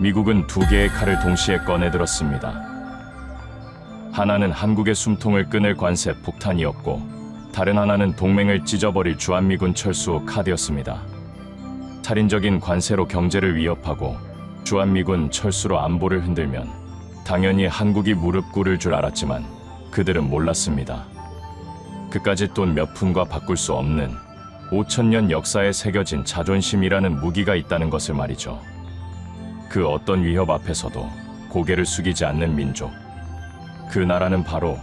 미국은 두 개의 칼을 동시에 꺼내들었습니다. 하나는 한국의 숨통을 끊을 관세 폭탄이었고, 다른 하나는 동맹을 찢어버릴 주한미군 철수 후 카드였습니다. 살인적인 관세로 경제를 위협하고 주한미군 철수로 안보를 흔들면 당연히 한국이 무릎 꿇을 줄 알았지만 그들은 몰랐습니다. 그까짓 돈 몇 푼과 바꿀 수 없는 5,000년 역사에 새겨진 자존심이라는 무기가 있다는 것을 말이죠. 그 어떤 위협 앞에서도 고개를 숙이지 않는 민족. 그 나라는 바로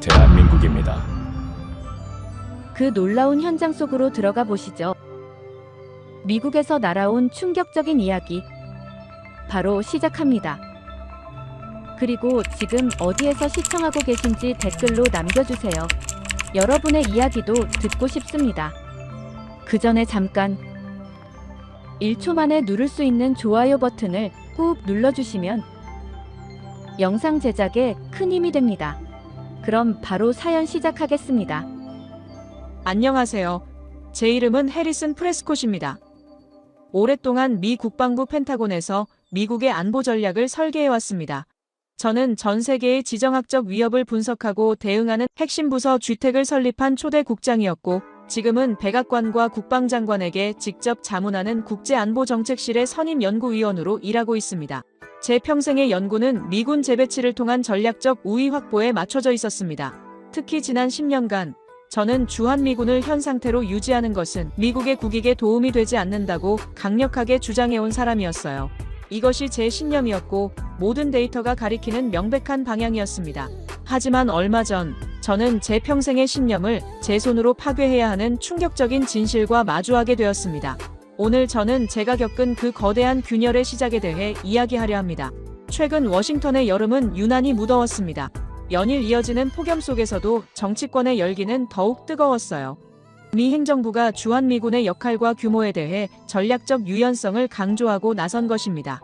대한민국입니다. 그 놀라운 현장 속으로 들어가 보시죠. 미국에서 날아온 충격적인 이야기. 바로 시작합니다. 그리고 지금 어디에서 시청하고 계신지 댓글로 남겨주세요. 여러분의 이야기도 듣고 싶습니다. 그 전에 잠깐 1초 만에 누를 수 있는 좋아요 버튼을 꾹 눌러주시면 영상 제작에 큰 힘이 됩니다. 그럼 바로 사연 시작하겠습니다. 안녕하세요. 제 이름은 해리슨 프레스콧입니다. 오랫동안 미 국방부 펜타곤에서 미국의 안보 전략을 설계해왔습니다. 저는 전 세계의 지정학적 위협을 분석하고 대응하는 핵심 부서 GTEC을 설립한 초대 국장이었고, 지금은 백악관과 국방장관에게 직접 자문하는 국제안보정책실의 선임연구위원으로 일하고 있습니다. 제 평생의 연구는 미군 재배치를 통한 전략적 우위 확보에 맞춰져 있었습니다. 특히 지난 10년간 저는 주한미군을 현 상태로 유지하는 것은 미국의 국익에 도움이 되지 않는다고 강력하게 주장해온 사람이었어요. 이것이 제 신념이었고 모든 데이터가 가리키는 명백한 방향이었습니다. 하지만 얼마 전 저는 제 평생의 신념을 제 손으로 파괴해야 하는 충격적인 진실과 마주하게 되었습니다. 오늘 저는 제가 겪은 그 거대한 균열의 시작에 대해 이야기하려 합니다. 최근 워싱턴의 여름은 유난히 무더웠습니다. 연일 이어지는 폭염 속에서도 정치권의 열기는 더욱 뜨거웠어요. 미 행정부가 주한미군의 역할과 규모에 대해 전략적 유연성을 강조하고 나선 것입니다.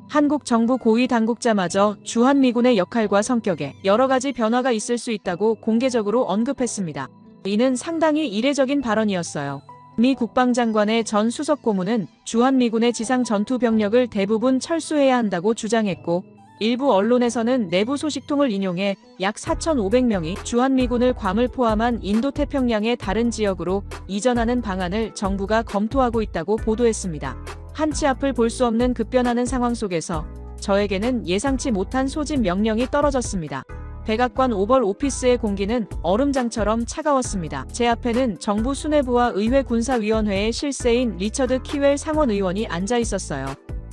한국 정부 고위 당국자마저 주한미군의 역할과 성격에 여러 가지 변화가 있을 수 있다고 공개적으로 언급했습니다. 이는 상당히 이례적인 발언이었어요. 미 국방장관의 전 수석 고문은 주한미군의 지상 전투 병력을 대부분 철수해야 한다고 주장했고, 일부 언론에서는 내부 소식통을 인용해 약 4,500명이 주한미군을 괌을 포함한 인도태평양의 다른 지역으로 이전하는 방안을 정부가 검토하고 있다고 보도했습니다. 한치 앞을 볼 수 없는 급변하는 상황 속에서 저에게는 예상치 못한 소집 명령이 떨어졌습니다. 백악관 오벌 오피스의 공기는 얼음장처럼 차가웠습니다. 제 앞에는 정부 수뇌부와 의회 군사위원회의 실세인 리처드 키웰 상원의원이 앉아 있었어요.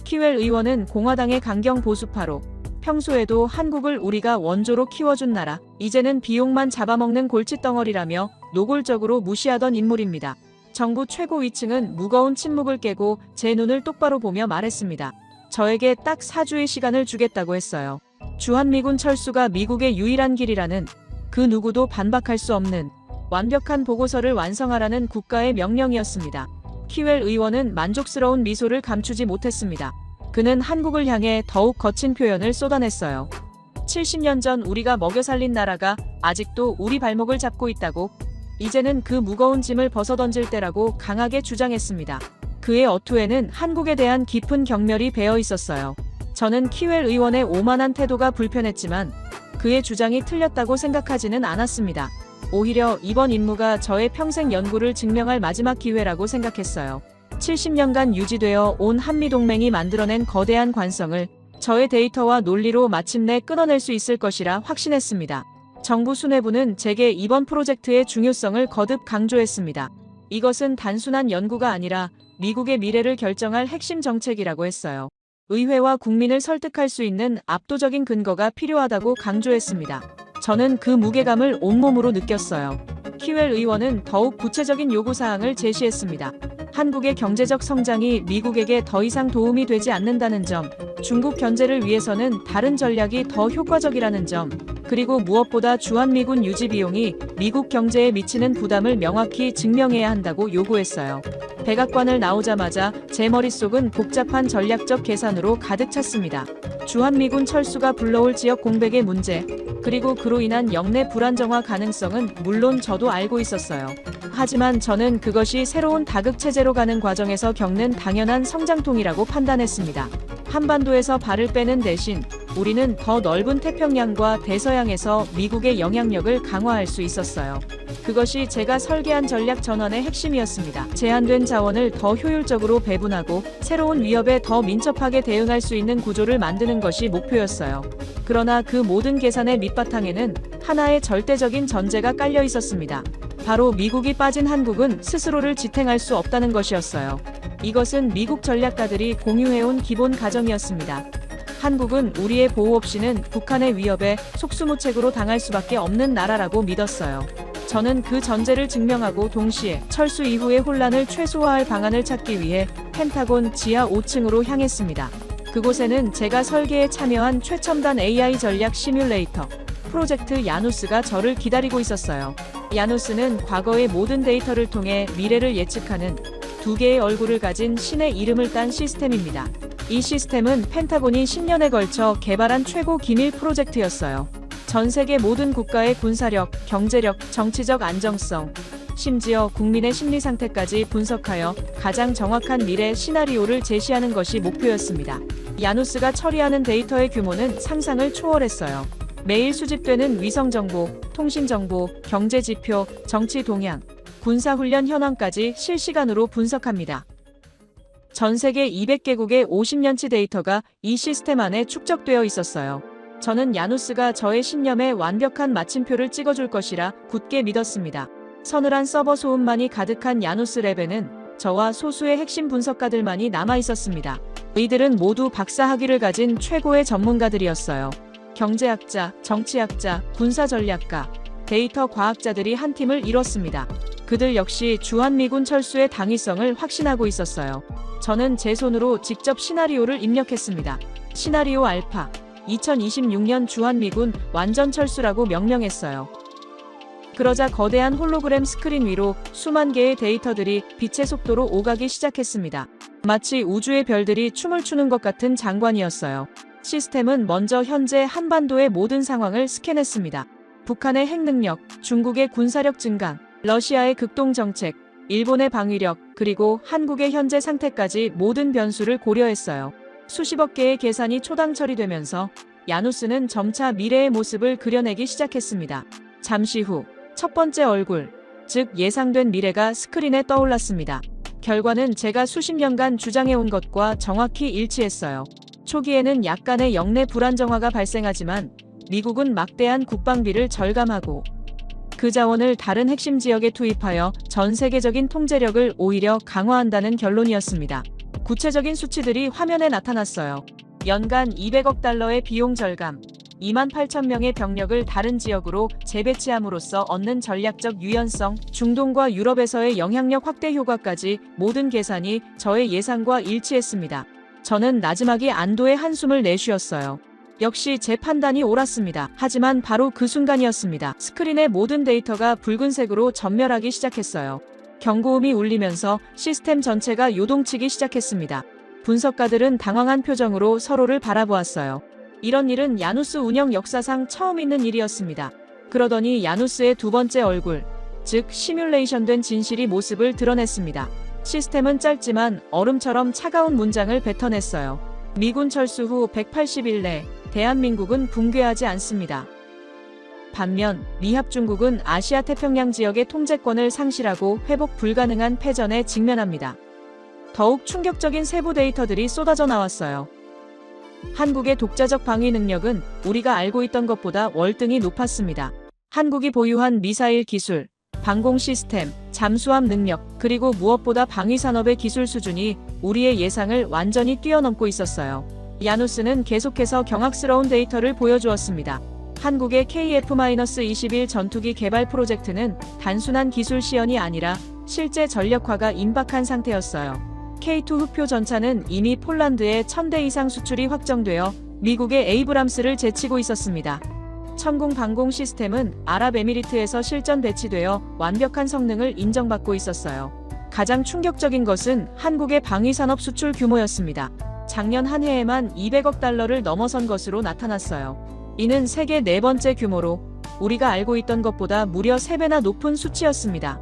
키웰 의원은 공화당의 강경 보수파로 평소에도 한국을 우리가 원조로 키워준 나라, 이제는 비용만 잡아먹는 골칫덩어리라며 노골적으로 무시하던 인물입니다. 정부 최고위층은 무거운 침묵을 깨고 제 눈을 똑바로 보며 말했습니다. 저에게 딱 4주의 시간을 주겠다고 했어요. 주한미군 철수가 미국의 유일한 길이라는, 그 누구도 반박할 수 없는 완벽한 보고서를 완성하라는 국가의 명령이었습니다. 키웰 의원은 만족스러운 미소를 감추지 못했습니다. 그는 한국을 향해 더욱 거친 표현을 쏟아냈어요. 70년 전 우리가 먹여 살린 나라가 아직도 우리 발목을 잡고 있다고, 이제는 그 무거운 짐을 벗어던질 때라고 강하게 주장했습니다. 그의 어투에는 한국에 대한 깊은 경멸이 배어 있었어요. 저는 키웰 의원의 오만한 태도가 불편했지만 그의 주장이 틀렸다고 생각하지는 않았습니다. 오히려 이번 임무가 저의 평생 연구를 증명할 마지막 기회라고 생각했어요. 70년간 유지되어 온 한미동맹이 만들어낸 거대한 관성을 저의 데이터와 논리로 마침내 끊어낼 수 있을 것이라 확신했습니다. 정부 수뇌부는 제게 이번 프로젝트의 중요성을 거듭 강조했습니다. 이것은 단순한 연구가 아니라 미국의 미래를 결정할 핵심 정책이라고 했어요. 의회와 국민을 설득할 수 있는 압도적인 근거가 필요하다고 강조했습니다. 저는 그 무게감을 온몸으로 느꼈어요. 키웰 의원은 더욱 구체적인 요구사항을 제시했습니다. 한국의 경제적 성장이 미국에게 더 이상 도움이 되지 않는다는 점, 중국 견제를 위해서는 다른 전략이 더 효과적이라는 점, 그리고 무엇보다 주한미군 유지 비용이 미국 경제에 미치는 부담을 명확히 증명해야 한다고 요구했어요. 백악관을 나오자마자 제 머릿속은 복잡한 전략적 계산으로 가득 찼습니다. 주한미군 철수가 불러올 지역 공백의 문제, 그리고 그로 인한 영내 불안정화 가능성은 물론 저도 알고 있었어요. 하지만 저는 그것이 새로운 다극체제로 가는 과정에서 겪는 당연한 성장통이라고 판단했습니다. 한반도에서 발을 빼는 대신 우리는 더 넓은 태평양과 대서양에서 미국의 영향력을 강화할 수 있었어요. 그것이 제가 설계한 전략 전환의 핵심이었습니다. 제한된 자원을 더 효율적으로 배분하고 새로운 위협에 더 민첩하게 대응할 수 있는 구조를 만드는 것이 목표였어요. 그러나 그 모든 계산의 밑바탕에는 하나의 절대적인 전제가 깔려 있었습니다. 바로 미국이 빠진 한국은 스스로를 지탱할 수 없다는 것이었어요. 이것은 미국 전략가들이 공유해온 기본 가정이었습니다. 한국은 우리의 보호 없이는 북한의 위협에 속수무책으로 당할 수밖에 없는 나라라고 믿었어요. 저는 그 전제를 증명하고 동시에 철수 이후의 혼란을 최소화할 방안을 찾기 위해 펜타곤 지하 5층으로 향했습니다. 그곳에는 제가 설계에 참여한 최첨단 AI 전략 시뮬레이터 프로젝트 야누스가 저를 기다리고 있었어요. 야누스는 과거의 모든 데이터를 통해 미래를 예측하는 두 개의 얼굴을 가진 신의 이름을 딴 시스템입니다. 이 시스템은 펜타곤이 10년에 걸쳐 개발한 최고 기밀 프로젝트였어요. 전 세계 모든 국가의 군사력, 경제력, 정치적 안정성, 심지어 국민의 심리 상태까지 분석하여 가장 정확한 미래 시나리오를 제시하는 것이 목표였습니다. 야누스가 처리하는 데이터의 규모는 상상을 초월했어요. 매일 수집되는 위성정보, 통신정보, 경제지표, 정치 동향, 군사훈련 현황까지 실시간으로 분석합니다. 전 세계 200개국의 50년치 데이터가 이 시스템 안에 축적되어 있었어요. 저는 야누스가 저의 신념에 완벽한 마침표를 찍어줄 것이라 굳게 믿었습니다. 서늘한 서버 소음만이 가득한 야누스 랩에는 저와 소수의 핵심 분석가들만이 남아 있었습니다. 이들은 모두 박사학위를 가진 최고의 전문가들이었어요. 경제학자, 정치학자, 군사전략가, 데이터 과학자들이 한 팀을 이뤘습니다. 그들 역시 주한미군 철수의 당위성을 확신하고 있었어요. 저는 제 손으로 직접 시나리오를 입력했습니다. 시나리오 알파, 2026년 주한미군 완전 철수라고 명명했어요. 그러자 거대한 홀로그램 스크린 위로 수만 개의 데이터들이 빛의 속도로 오가기 시작했습니다. 마치 우주의 별들이 춤을 추는 것 같은 장관이었어요. 시스템은 먼저 현재 한반도의 모든 상황을 스캔했습니다. 북한의 핵능력, 중국의 군사력 증강, 러시아의 극동정책, 일본의 방위력, 그리고 한국의 현재 상태까지 모든 변수를 고려했어요. 수십억 개의 계산이 초당 처리되면서 야누스는 점차 미래의 모습을 그려내기 시작했습니다. 잠시 후 첫 번째 얼굴, 즉 예상된 미래가 스크린에 떠올랐습니다. 결과는 제가 수십 년간 주장해온 것과 정확히 일치했어요. 초기에는 약간의 영내 불안정화가 발생하지만 미국은 막대한 국방비를 절감하고 그 자원을 다른 핵심 지역에 투입하여 전 세계적인 통제력을 오히려 강화한다는 결론이었습니다. 구체적인 수치들이 화면에 나타났어요. 연간 200억 달러의 비용 절감, 28,000명의 병력을 다른 지역으로 재배치함으로써 얻는 전략적 유연성, 중동과 유럽에서의 영향력 확대 효과까지 모든 계산이 저의 예상과 일치했습니다. 저는 나지막이 안도의 한숨을 내쉬었어요. 역시 제 판단이 옳았습니다. 하지만 바로 그 순간이었습니다. 스크린의 모든 데이터가 붉은색으로 전멸하기 시작했어요. 경고음이 울리면서 시스템 전체가 요동치기 시작했습니다. 분석가들은 당황한 표정으로 서로를 바라보았어요. 이런 일은 야누스 운영 역사상 처음 있는 일이었습니다. 그러더니 야누스의 두 번째 얼굴, 즉 시뮬레이션된 진실이 모습을 드러냈습니다. 시스템은 짧지만 얼음처럼 차가운 문장을 뱉어냈어요. 미군 철수 후 180일 내 대한민국은 붕괴하지 않습니다. 반면 미합중국은 아시아 태평양 지역의 통제권을 상실하고 회복 불가능한 패전에 직면합니다. 더욱 충격적인 세부 데이터들이 쏟아져 나왔어요. 한국의 독자적 방위 능력은 우리가 알고 있던 것보다 월등히 높았습니다. 한국이 보유한 미사일 기술, 방공 시스템, 잠수함 능력, 그리고 무엇보다 방위 산업의 기술 수준이 우리의 예상을 완전히 뛰어넘고 있었어요. 야누스는 계속해서 경악스러운 데이터를 보여주었습니다. 한국의 KF-21 전투기 개발 프로젝트는 단순한 기술 시연이 아니라 실제 전력화가 임박한 상태였어요. K2 흑표 전차는 이미 폴란드에 1000대 이상 수출이 확정되어 미국의 에이브람스를 제치고 있었습니다. 천공 방공 시스템은 아랍에미리트에서 실전 배치되어 완벽한 성능을 인정받고 있었어요. 가장 충격적인 것은 한국의 방위산업 수출 규모였습니다. 작년 한 해에만 200억 달러를 넘어선 것으로 나타났어요. 이는 세계 네 번째 규모로 우리가 알고 있던 것보다 무려 3배나 높은 수치였습니다.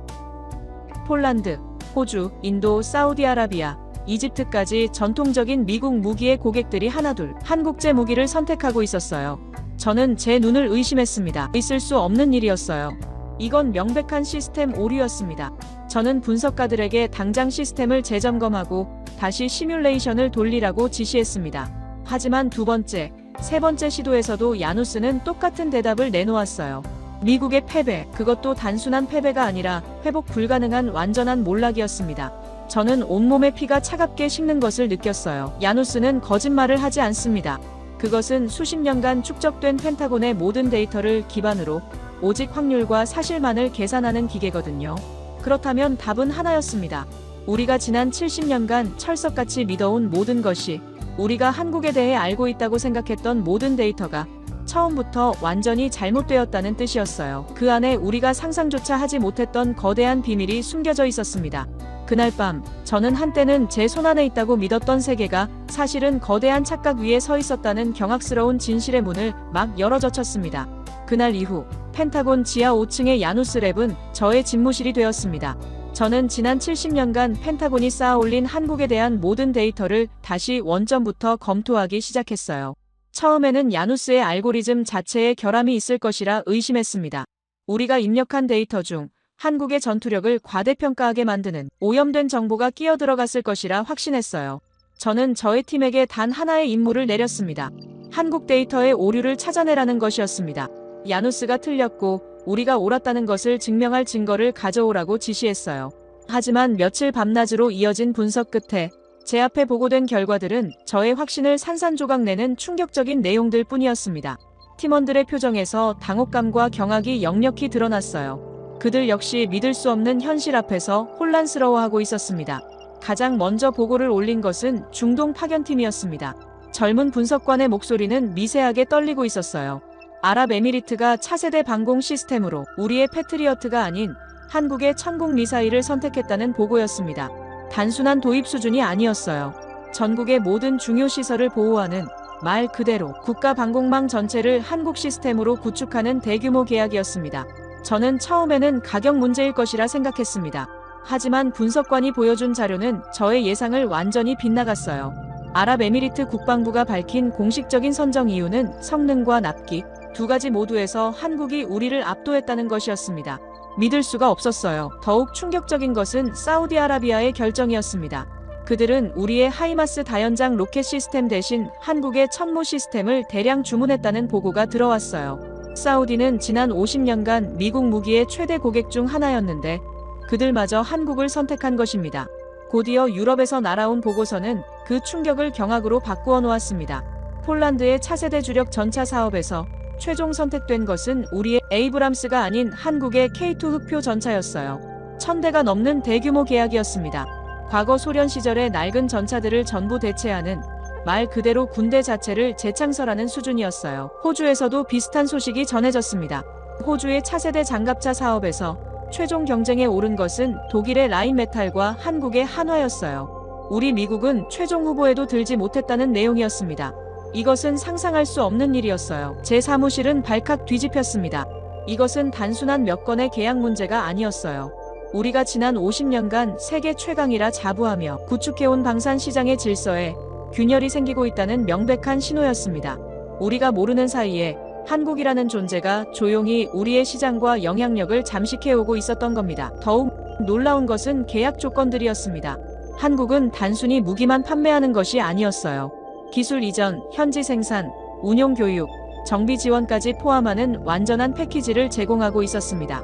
폴란드, 호주, 인도, 사우디아라비아, 이집트까지 전통적인 미국 무기의 고객들이 하나둘 한국제 무기를 선택하고 있었어요. 저는 제 눈을 의심했습니다. 있을 수 없는 일이었어요. 이건 명백한 시스템 오류였습니다. 저는 분석가들에게 당장 시스템을 재점검하고 다시 시뮬레이션을 돌리라고 지시했습니다. 하지만 두 번째, 세 번째 시도에서도 야누스는 똑같은 대답을 내놓았어요. 미국의 패배, 그것도 단순한 패배가 아니라 회복 불가능한 완전한 몰락이었습니다. 저는 온몸의 피가 차갑게 식는 것을 느꼈어요. 야누스는 거짓말을 하지 않습니다. 그것은 수십 년간 축적된 펜타곤의 모든 데이터를 기반으로 오직 확률과 사실만을 계산하는 기계거든요. 그렇다면 답은 하나였습니다. 우리가 지난 70년간 철석같이 믿어온 모든 것이, 우리가 한국에 대해 알고 있다고 생각했던 모든 데이터가 처음부터 완전히 잘못되었다는 뜻이었어요. 그 안에 우리가 상상조차 하지 못했던 거대한 비밀이 숨겨져 있었습니다. 그날 밤, 저는 한때는 제 손안에 있다고 믿었던 세계가 사실은 거대한 착각 위에 서 있었다는 경악스러운 진실의 문을 막 열어젖혔습니다. 그날 이후 펜타곤 지하 5층의 야누스 랩은 저의 집무실이 되었습니다. 저는 지난 70년간 펜타곤이 쌓아올린 한국에 대한 모든 데이터를 다시 원점부터 검토하기 시작했어요. 처음에는 야누스의 알고리즘 자체에 결함이 있을 것이라 의심했습니다. 우리가 입력한 데이터 중 한국의 전투력을 과대평가하게 만드는 오염된 정보가 끼어들어갔을 것이라 확신했어요. 저는 저의 팀에게 단 하나의 임무를 내렸습니다. 한국 데이터의 오류를 찾아내라는 것이었습니다. 야누스가 틀렸고 우리가 옳았다는 것을 증명할 증거를 가져오라고 지시했어요. 하지만 며칠 밤낮으로 이어진 분석 끝에 제 앞에 보고된 결과들은 저의 확신을 산산조각 내는 충격적인 내용들 뿐이었습니다. 팀원들의 표정에서 당혹감과 경악이 역력히 드러났어요. 그들 역시 믿을 수 없는 현실 앞에서 혼란스러워하고 있었습니다. 가장 먼저 보고를 올린 것은 중동 파견팀이었습니다. 젊은 분석관의 목소리는 미세하게 떨리고 있었어요. 아랍에미리트가 차세대 방공 시스템으로 우리의 패트리어트가 아닌 한국의 천국 미사일을 선택했다는 보고였습니다. 단순한 도입 수준이 아니었어요. 전국의 모든 중요 시설을 보호하는, 말 그대로 국가 방공망 전체를 한국 시스템으로 구축하는 대규모 계약이었습니다. 저는 처음에는 가격 문제일 것이라 생각했습니다. 하지만 분석관이 보여준 자료는 저의 예상을 완전히 빗나갔어요. 아랍에미리트 국방부가 밝힌 공식적인 선정 이유는 성능과 납기, 두 가지 모두에서 한국이 우리를 압도했다는 것이었습니다. 믿을 수가 없었어요. 더욱 충격적인 것은 사우디아라비아의 결정이었습니다. 그들은 우리의 하이마스 다연장 로켓 시스템 대신 한국의 천무 시스템을 대량 주문했다는 보고가 들어왔어요. 사우디는 지난 50년간 미국 무기의 최대 고객 중 하나였는데 그들마저 한국을 선택한 것입니다. 곧이어 유럽에서 날아온 보고서는 그 충격을 경악으로 바꾸어 놓았습니다. 폴란드의 차세대 주력 전차 사업에서 최종 선택된 것은 우리의 에이브람스가 아닌 한국의 K2 흑표 전차였어요. 1000대가 넘는 대규모 계약이었습니다. 과거 소련 시절의 낡은 전차들을 전부 대체하는, 말 그대로 군대 자체를 재창설하는 수준이었어요. 호주에서도 비슷한 소식이 전해졌습니다. 호주의 차세대 장갑차 사업에서 최종 경쟁에 오른 것은 독일의 라인메탈과 한국의 한화였어요. 우리 미국은 최종 후보에도 들지 못했다는 내용이었습니다. 이것은 상상할 수 없는 일이었어요. 제 사무실은 발칵 뒤집혔습니다. 이것은 단순한 몇 건의 계약 문제가 아니었어요. 우리가 지난 50년간 세계 최강이라 자부하며 구축해온 방산 시장의 질서에 균열이 생기고 있다는 명백한 신호였습니다. 우리가 모르는 사이에 한국이라는 존재가 조용히 우리의 시장과 영향력을 잠식해오고 있었던 겁니다. 더욱 놀라운 것은 계약 조건들이었습니다. 한국은 단순히 무기만 판매하는 것이 아니었어요. 기술 이전, 현지 생산, 운용 교육, 정비 지원까지 포함하는 완전한 패키지를 제공하고 있었습니다.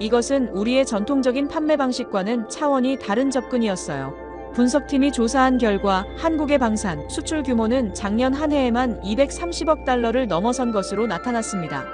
이것은 우리의 전통적인 판매 방식과는 차원이 다른 접근이었어요. 분석팀이 조사한 결과 한국의 방산 수출 규모는 작년 한 해에만 230억 달러를 넘어선 것으로 나타났습니다.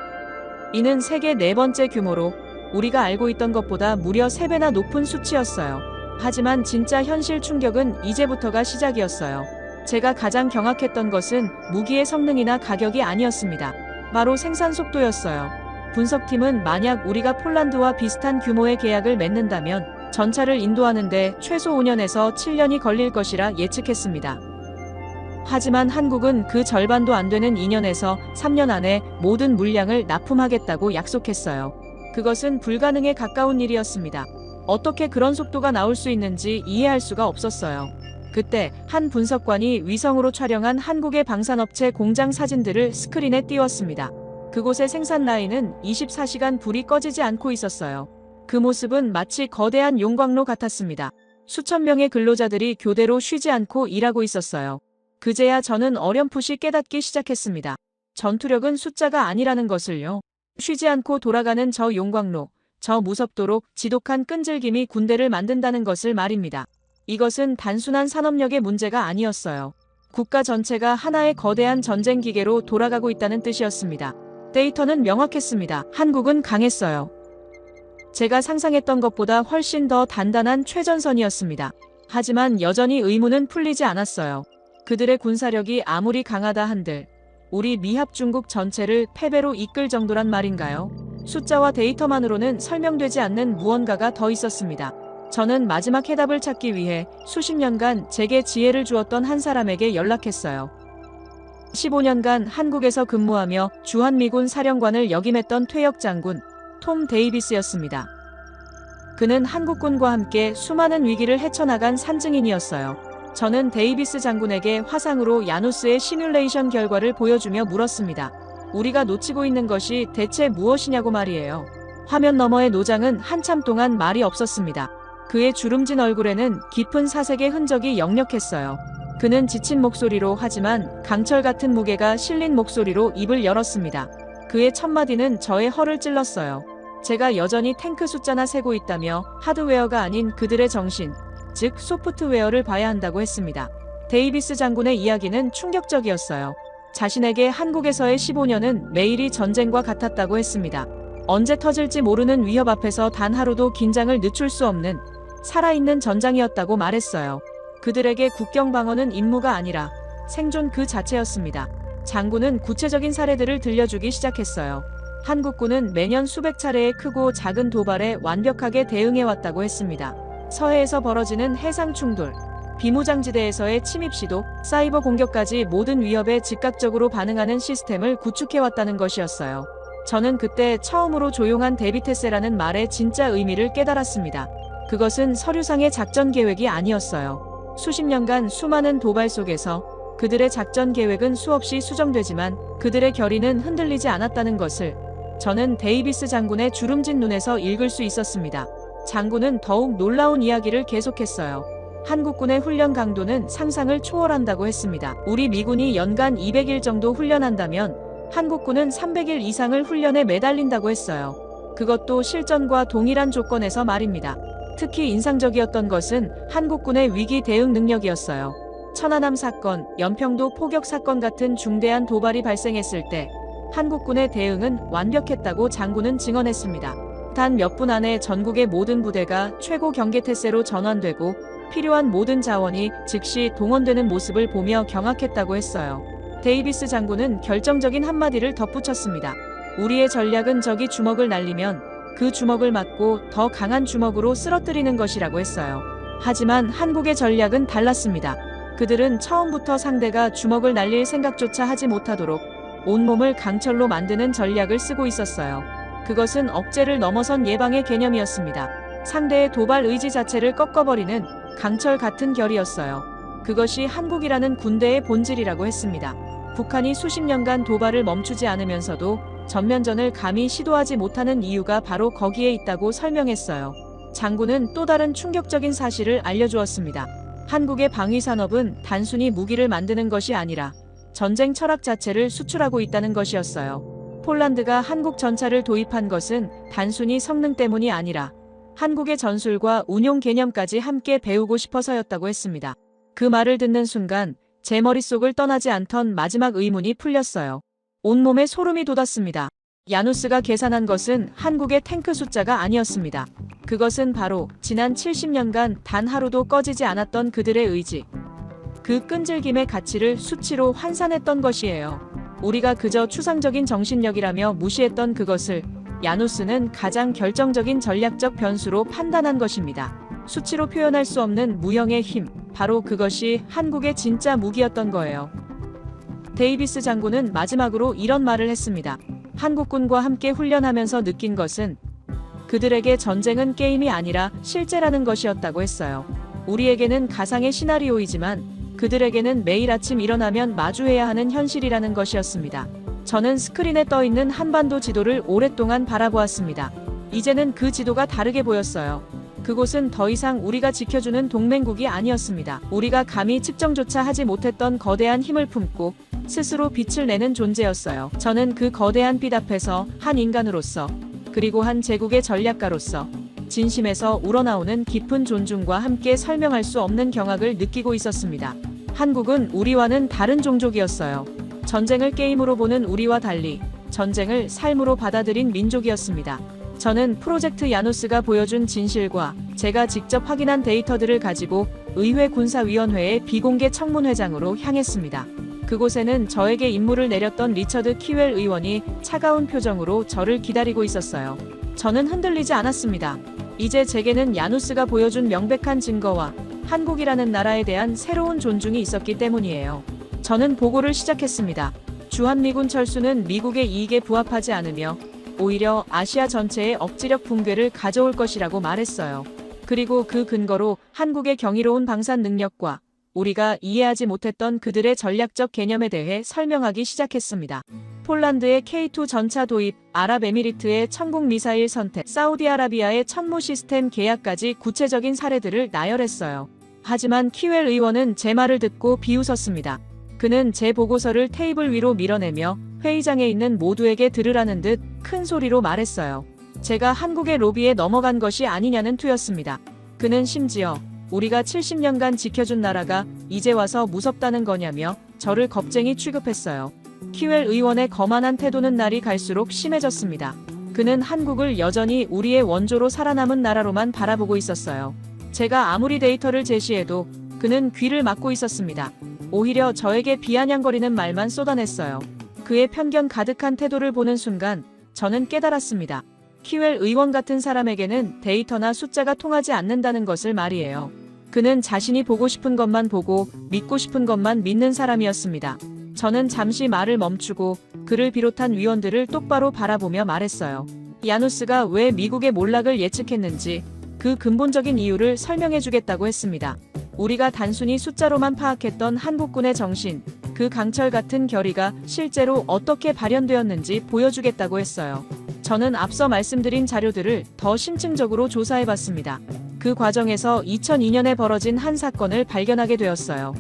이는 세계 네 번째 규모로 우리가 알고 있던 것보다 무려 3배나 높은 수치였어요. 하지만 진짜 현실 충격은 이제부터가 시작이었어요. 제가 가장 경악했던 것은 무기의 성능이나 가격이 아니었습니다. 바로 생산 속도였어요. 분석팀은 만약 우리가 폴란드와 비슷한 규모의 계약을 맺는다면 전차를 인도하는데 최소 5년에서 7년이 걸릴 것이라 예측했습니다. 하지만 한국은 그 절반도 안 되는 2년에서 3년 안에 모든 물량을 납품하겠다고 약속했어요. 그것은 불가능에 가까운 일이었습니다. 어떻게 그런 속도가 나올 수 있는지 이해할 수가 없었어요. 그때 한 분석관이 위성으로 촬영한 한국의 방산업체 공장 사진들을 스크린에 띄웠습니다. 그곳의 생산 라인은 24시간 불이 꺼지지 않고 있었어요. 그 모습은 마치 거대한 용광로 같았습니다. 수천 명의 근로자들이 교대로 쉬지 않고 일하고 있었어요. 그제야 저는 어렴풋이 깨닫기 시작했습니다. 전투력은 숫자가 아니라는 것을요. 쉬지 않고 돌아가는 저 용광로, 저 무섭도록 지독한 끈질김이 군대를 만든다는 것을 말입니다. 이것은 단순한 산업력의 문제가 아니었어요. 국가 전체가 하나의 거대한 전쟁 기계로 돌아가고 있다는 뜻이었습니다. 데이터는 명확했습니다. 한국은 강했어요. 제가 상상했던 것보다 훨씬 더 단단한 최전선이었습니다. 하지만 여전히 의문은 풀리지 않았어요. 그들의 군사력이 아무리 강하다 한들 우리 미합 중국 전체를 패배로 이끌 정도란 말인가요? 숫자와 데이터만으로는 설명되지 않는 무언가가 더 있었습니다. 저는 마지막 해답을 찾기 위해 수십 년간 제게 지혜를 주었던 한 사람에게 연락했어요. 15년간 한국에서 근무하며 주한미군 사령관을 역임했던 퇴역 장군 톰 데이비스였습니다. 그는 한국군과 함께 수많은 위기를 헤쳐나간 산증인이었어요. 저는 데이비스 장군에게 화상으로 야누스의 시뮬레이션 결과를 보여주며 물었습니다. 우리가 놓치고 있는 것이 대체 무엇이냐고 말이에요. 화면 너머의 노장은 한참 동안 말이 없었습니다. 그의 주름진 얼굴에는 깊은 사색의 흔적이 역력했어요. 그는 지친 목소리로 하지만 강철 같은 무게가 실린 목소리로 입을 열었습니다. 그의 첫마디는 저의 허를 찔렀어요. 제가 여전히 탱크 숫자나 세고 있다며 하드웨어가 아닌 그들의 정신, 즉 소프트웨어를 봐야 한다고 했습니다. 데이비스 장군의 이야기는 충격적이었어요. 자신에게 한국에서의 15년은 매일이 전쟁과 같았다고 했습니다. 언제 터질지 모르는 위협 앞에서 단 하루도 긴장을 늦출 수 없는 살아있는 전장이었다고 말했어요. 그들에게 국경 방어는 임무가 아니라 생존 그 자체였습니다. 장군은 구체적인 사례들을 들려주기 시작했어요. 한국군은 매년 수백 차례의 크고 작은 도발에 완벽하게 대응해왔다고 했습니다. 서해에서 벌어지는 해상 충돌, 비무장지대에서의 침입 시도, 사이버 공격까지 모든 위협에 즉각적으로 반응하는 시스템을 구축해왔다는 것이었어요. 저는 그때 처음으로 조용한 데비테세라는 말의 진짜 의미를 깨달았습니다. 그것은 서류상의 작전 계획이 아니었어요. 수십 년간 수많은 도발 속에서 그들의 작전 계획은 수없이 수정되지만 그들의 결의는 흔들리지 않았다는 것을 저는 데이비스 장군의 주름진 눈에서 읽을 수 있었습니다. 장군은 더욱 놀라운 이야기를 계속했어요. 한국군의 훈련 강도는 상상을 초월한다고 했습니다. 우리 미군이 연간 200일 정도 훈련한다면 한국군은 300일 이상을 훈련에 매달린다고 했어요. 그것도 실전과 동일한 조건에서 말입니다. 특히 인상적이었던 것은 한국군의 위기 대응 능력이었어요. 천안함 사건, 연평도 포격 사건 같은 중대한 도발이 발생했을 때 한국군의 대응은 완벽했다고 장군은 증언했습니다. 단 몇 분 안에 전국의 모든 부대가 최고 경계태세로 전환되고 필요한 모든 자원이 즉시 동원되는 모습을 보며 경악했다고 했어요. 데이비스 장군은 결정적인 한마디를 덧붙였습니다. 우리의 전략은 적이 주먹을 날리면 그 주먹을 맞고 더 강한 주먹으로 쓰러뜨리는 것이라고 했어요. 하지만 한국의 전략은 달랐습니다. 그들은 처음부터 상대가 주먹을 날릴 생각조차 하지 못하도록 온몸을 강철로 만드는 전략을 쓰고 있었어요. 그것은 억제를 넘어선 예방의 개념이었습니다. 상대의 도발 의지 자체를 꺾어버리는 강철 같은 결이었어요. 그것이 한국이라는 군대의 본질이라고 했습니다. 북한이 수십 년간 도발을 멈추지 않으면서도 전면전을 감히 시도하지 못하는 이유가 바로 거기에 있다고 설명했어요. 장군은 또 다른 충격적인 사실을 알려주었습니다. 한국의 방위산업은 단순히 무기를 만드는 것이 아니라 전쟁 철학 자체를 수출하고 있다는 것이었어요. 폴란드가 한국 전차를 도입한 것은 단순히 성능 때문이 아니라 한국의 전술과 운용 개념까지 함께 배우고 싶어서였다고 했습니다. 그 말을 듣는 순간 제 머릿속을 떠나지 않던 마지막 의문이 풀렸어요. 온몸에 소름이 돋았습니다. 야누스가 계산한 것은 한국의 탱크 숫자가 아니었습니다. 그것은 바로 지난 70년간 단 하루도 꺼지지 않았던 그들의 의지, 그 끈질김의 가치를 수치로 환산했던 것이에요. 우리가 그저 추상적인 정신력이라며 무시했던 그것을 야누스는 가장 결정적인 전략적 변수로 판단한 것입니다. 수치로 표현할 수 없는 무형의 힘, 바로 그것이 한국의 진짜 무기였던 거예요. 데이비스 장군은 마지막으로 이런 말을 했습니다. 한국군과 함께 훈련하면서 느낀 것은 그들에게 전쟁은 게임이 아니라 실제라는 것이었다고 했어요. 우리에게는 가상의 시나리오이지만 그들에게는 매일 아침 일어나면 마주해야 하는 현실이라는 것이었습니다. 저는 스크린에 떠있는 한반도 지도를 오랫동안 바라보았습니다. 이제는 그 지도가 다르게 보였어요. 그곳은 더 이상 우리가 지켜주는 동맹국이 아니었습니다. 우리가 감히 측정조차 하지 못했던 거대한 힘을 품고 스스로 빛을 내는 존재였어요. 저는 그 거대한 빛 앞에서 한 인간으로서, 그리고 한 제국의 전략가로서 진심에서 우러나오는 깊은 존중과 함께 설명할 수 없는 경악을 느끼고 있었습니다. 한국은 우리와는 다른 종족이었어요. 전쟁을 게임으로 보는 우리와 달리 전쟁을 삶으로 받아들인 민족이었습니다. 저는 프로젝트 야누스가 보여준 진실과 제가 직접 확인한 데이터들을 가지고 의회 군사위원회의 비공개 청문회장으로 향했습니다. 그곳에는 저에게 임무를 내렸던 리처드 키웰 의원이 차가운 표정으로 저를 기다리고 있었어요. 저는 흔들리지 않았습니다. 이제 제게는 야누스가 보여준 명백한 증거와 한국이라는 나라에 대한 새로운 존중이 있었기 때문이에요. 저는 보고를 시작했습니다. 주한미군 철수는 미국의 이익에 부합하지 않으며 오히려 아시아 전체의 억지력 붕괴를 가져올 것이라고 말했어요. 그리고 그 근거로 한국의 경이로운 방산 능력과 우리가 이해하지 못했던 그들의 전략적 개념에 대해 설명하기 시작했습니다. 폴란드의 K2 전차 도입, 아랍에미리트의 천국 미사일 선택, 사우디아라비아의 천무 시스템 계약까지 구체적인 사례들을 나열했어요. 하지만 키웰 의원은 제 말을 듣고 비웃었습니다. 그는 제 보고서를 테이블 위로 밀어내며 회의장에 있는 모두에게 들으라는 듯 큰 소리로 말했어요. 제가 한국의 로비에 넘어간 것이 아니냐는 투였습니다. 그는 심지어 우리가 70년간 지켜준 나라가 이제 와서 무섭다는 거냐며 저를 겁쟁이 취급했어요. 키웰 의원의 거만한 태도는 날이 갈수록 심해졌습니다. 그는 한국을 여전히 우리의 원조로 살아남은 나라로만 바라보고 있었어요. 제가 아무리 데이터를 제시해도 그는 귀를 막고 있었습니다. 오히려 저에게 비아냥거리는 말만 쏟아냈어요. 그의 편견 가득한 태도를 보는 순간 저는 깨달았습니다. 키웰 의원 같은 사람에게는 데이터나 숫자가 통하지 않는다는 것을 말이에요. 그는 자신이 보고 싶은 것만 보고 믿고 싶은 것만 믿는 사람이었습니다. 저는 잠시 말을 멈추고 그를 비롯한 위원들을 똑바로 바라보며 말했어요. 야누스가 왜 미국의 몰락을 예측했는지 그 근본적인 이유를 설명해주겠다고 했습니다. 우리가 단순히 숫자로만 파악했던 한국군의 정신, 그 강철 같은 결의가 실제로 어떻게 발현되었는지 보여주겠다고 했어요. 저는 앞서 말씀드린 자료들을 더 심층적으로 조사해봤습니다. 그 과정에서 2002년에 벌어진 한 사건을 발견하게 되었어요.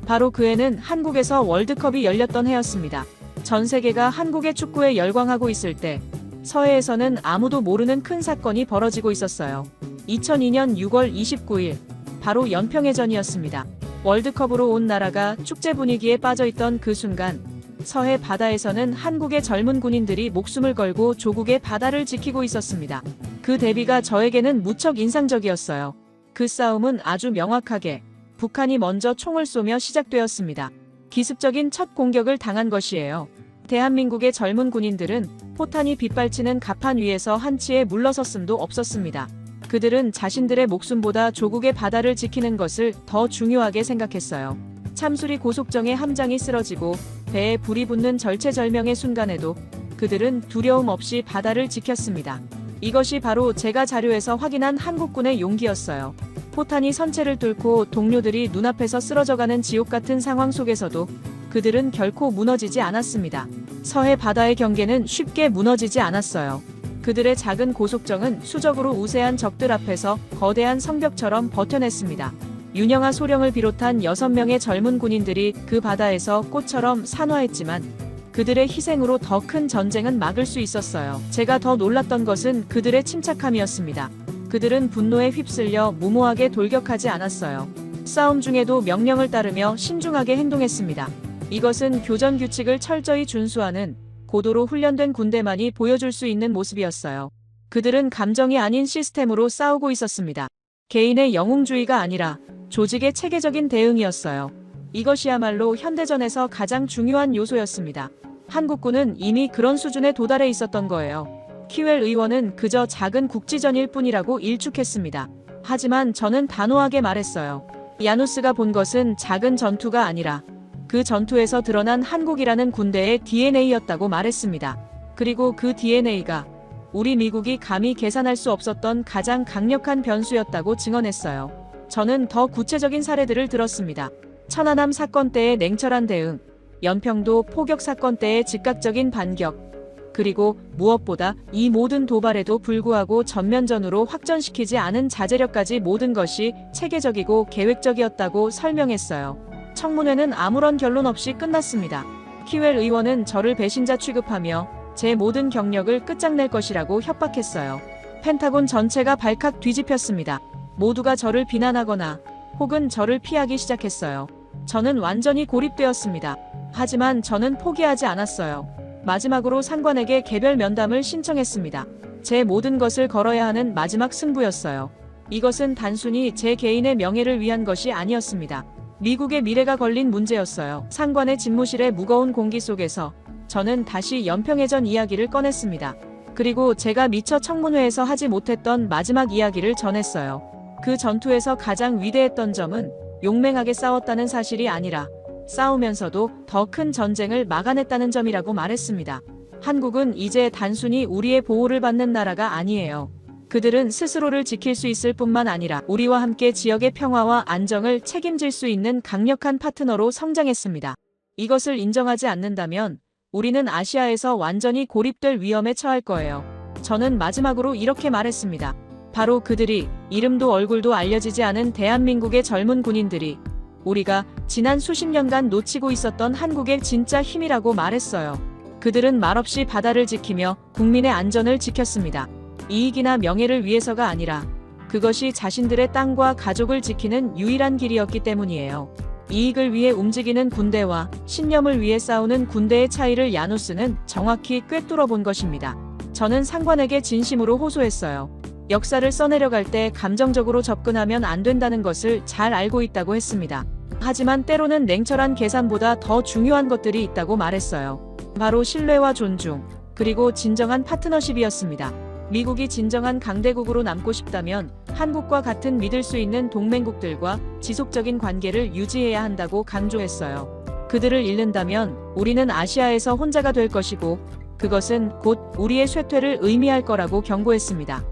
바로 그 해는 한국에서 월드컵이 열렸던 해였습니다. 전 세계가 한국의 축구에 열광하고 있을 때 서해에서는 아무도 모르는 큰 사건이 벌어지고 있었어요. 2002년 6월 29일, 바로 연평해전이었습니다. 월드컵으로 온 나라가 축제 분위기에 빠져있던 그 순간 서해 바다에서는 한국의 젊은 군인들이 목숨을 걸고 조국의 바다를 지키고 있었습니다. 그 대비가 저에게는 무척 인상적이었어요. 그 싸움은 아주 명확하게 북한이 먼저 총을 쏘며 시작되었습니다. 기습적인 첫 공격을 당한 것이에요. 대한민국의 젊은 군인들은 포탄이 빗발치는 갑판 위에서 한치의 물러섰음도 없었습니다. 그들은 자신들의 목숨보다 조국의 바다를 지키는 것을 더 중요하게 생각했어요. 참수리 고속정의 함장이 쓰러지고 배에 불이 붙는 절체절명의 순간에도 그들은 두려움 없이 바다를 지켰습니다. 이것이 바로 제가 자료에서 확인한 한국군의 용기였어요. 포탄이 선체를 뚫고 동료들이 눈앞에서 쓰러져가는 지옥 같은 상황 속에서도 그들은 결코 무너지지 않았습니다. 서해 바다의 경계는 쉽게 무너지지 않았어요. 그들의 작은 고속정은 수적으로 우세한 적들 앞에서 거대한 성벽처럼 버텨냈습니다. 윤영아 소령을 비롯한 6명의 젊은 군인들이 그 바다에서 꽃처럼 산화했지만 그들의 희생으로 더 큰 전쟁은 막을 수 있었어요. 제가 더 놀랐던 것은 그들의 침착함이었습니다. 그들은 분노에 휩쓸려 무모하게 돌격하지 않았어요. 싸움 중에도 명령을 따르며 신중하게 행동했습니다. 이것은 교전 규칙을 철저히 준수하는 고도로 훈련된 군대만이 보여줄 수 있는 모습이었어요. 그들은 감정이 아닌 시스템으로 싸우고 있었습니다. 개인의 영웅주의가 아니라 조직의 체계적인 대응이었어요. 이것이야말로 현대전에서 가장 중요한 요소였습니다. 한국군은 이미 그런 수준에 도달해 있었던 거예요. 키웰 의원은 그저 작은 국지전일 뿐이라고 일축했습니다. 하지만 저는 단호하게 말했어요. 야누스가 본 것은 작은 전투가 아니라 그 전투에서 드러난 한국이라는 군대의 DNA였다고 말했습니다. 그리고 그 DNA가 우리 미국이 감히 계산할 수 없었던 가장 강력한 변수였다고 증언했어요. 저는 더 구체적인 사례들을 들었습니다. 천안함 사건 때의 냉철한 대응, 연평도 포격 사건 때의 즉각적인 반격, 그리고 무엇보다 이 모든 도발에도 불구하고 전면전으로 확전시키지 않은 자제력까지 모든 것이 체계적이고 계획적이었다고 설명했어요. 청문회는 아무런 결론 없이 끝났습니다. 키웰 의원은 저를 배신자 취급하며 제 모든 경력을 끝장낼 것이라고 협박했어요. 펜타곤 전체가 발칵 뒤집혔습니다. 모두가 저를 비난하거나 혹은 저를 피하기 시작했어요. 저는 완전히 고립되었습니다. 하지만 저는 포기하지 않았어요. 마지막으로 상관에게 개별 면담을 신청했습니다. 제 모든 것을 걸어야 하는 마지막 승부였어요. 이것은 단순히 제 개인의 명예를 위한 것이 아니었습니다. 미국의 미래가 걸린 문제였어요. 상관의 집무실의 무거운 공기 속에서 저는 다시 연평해전 이야기를 꺼냈습니다. 그리고 제가 미처 청문회에서 하지 못했던 마지막 이야기를 전했어요. 그 전투에서 가장 위대했던 점은 용맹하게 싸웠다는 사실이 아니라 싸우면서도 더 큰 전쟁을 막아냈다는 점이라고 말했습니다. 한국은 이제 단순히 우리의 보호를 받는 나라가 아니에요. 그들은 스스로를 지킬 수 있을 뿐만 아니라 우리와 함께 지역의 평화와 안정을 책임질 수 있는 강력한 파트너로 성장했습니다. 이것을 인정하지 않는다면 우리는 아시아에서 완전히 고립될 위험에 처할 거예요. 저는 마지막으로 이렇게 말했습니다. 바로 그들이 이름도 얼굴도 알려지지 않은 대한민국의 젊은 군인들이 우리가 지난 수십 년간 놓치고 있었던 한국의 진짜 힘이라고 말했어요. 그들은 말없이 바다를 지키며 국민의 안전을 지켰습니다. 이익이나 명예를 위해서가 아니라 그것이 자신들의 땅과 가족을 지키는 유일한 길이었기 때문이에요. 이익을 위해 움직이는 군대와 신념을 위해 싸우는 군대의 차이를 야누스는 정확히 꿰뚫어 본 것입니다. 저는 상관에게 진심으로 호소했어요. 역사를 써내려갈 때 감정적으로 접근하면 안 된다는 것을 잘 알고 있다고 했습니다. 하지만 때로는 냉철한 계산보다 더 중요한 것들이 있다고 말했어요. 바로 신뢰와 존중, 그리고 진정한 파트너십이었습니다. 미국이 진정한 강대국으로 남고 싶다면 한국과 같은 믿을 수 있는 동맹국들과 지속적인 관계를 유지해야 한다고 강조했어요. 그들을 잃는다면 우리는 아시아에서 혼자가 될 것이고 그것은 곧 우리의 쇠퇴를 의미할 거라고 경고했습니다.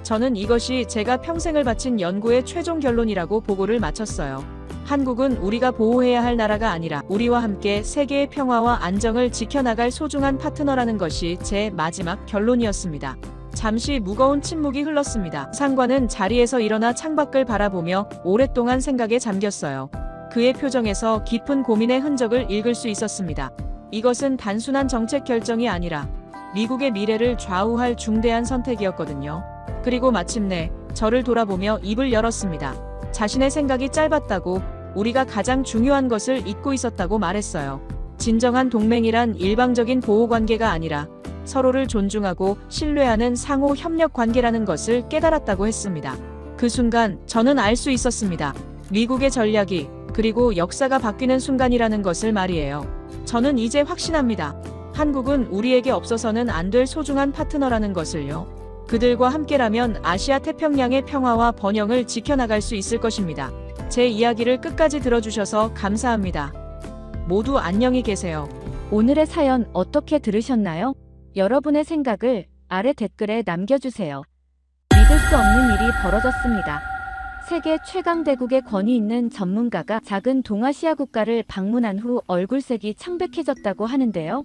저는 이것이 제가 평생을 바친 연구의 최종 결론이라고 보고를 마쳤어요. 한국은 우리가 보호해야 할 나라가 아니라 우리와 함께 세계의 평화와 안정을 지켜나갈 소중한 파트너라는 것이 제 마지막 결론이었습니다. 잠시 무거운 침묵이 흘렀습니다. 상관은 자리에서 일어나 창밖을 바라보며 오랫동안 생각에 잠겼어요. 그의 표정에서 깊은 고민의 흔적을 읽을 수 있었습니다. 이것은 단순한 정책 결정이 아니라 미국의 미래를 좌우할 중대한 선택이었거든요. 그리고 마침내 저를 돌아보며 입을 열었습니다. 자신의 생각이 짧았다고, 우리가 가장 중요한 것을 잊고 있었다고 말했어요. 진정한 동맹이란 일방적인 보호관계가 아니라 서로를 존중하고 신뢰하는 상호 협력 관계라는 것을 깨달았다고 했습니다. 그 순간 저는 알 수 있었습니다. 미국의 전략이, 그리고 역사가 바뀌는 순간이라는 것을 말이에요. 저는 이제 확신합니다. 한국은 우리에게 없어서는 안 될 소중한 파트너라는 것을요. 그들과 함께라면 아시아 태평양의 평화와 번영을 지켜나갈 수 있을 것입니다. 제 이야기를 끝까지 들어주셔서 감사합니다. 모두 안녕히 계세요. 오늘의 사연 어떻게 들으셨나요? 여러분의 생각을 아래 댓글에 남겨주세요. 믿을 수 없는 일이 벌어졌습니다. 세계 최강대국의 권위 있는 전문가가 작은 동아시아 국가를 방문한 후 얼굴색이 창백해졌다고 하는데요.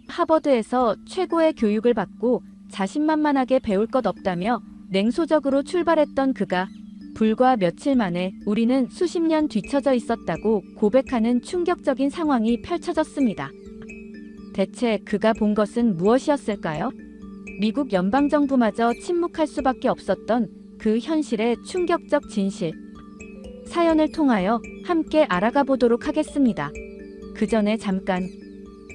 하버드에서 최고의 교육을 받고 자신만만하게 배울 것 없다며 냉소적으로 출발했던 그가 불과 며칠 만에 우리는 수십 년 뒤처져 있었다고 고백하는 충격적인 상황이 펼쳐졌습니다. 대체 그가 본 것은 무엇이었을까요? 미국 연방정부마저 침묵할 수밖에 없었던 그 현실의 충격적 진실. 사연을 통하여 함께 알아가 보도록 하겠습니다. 그 전에 잠깐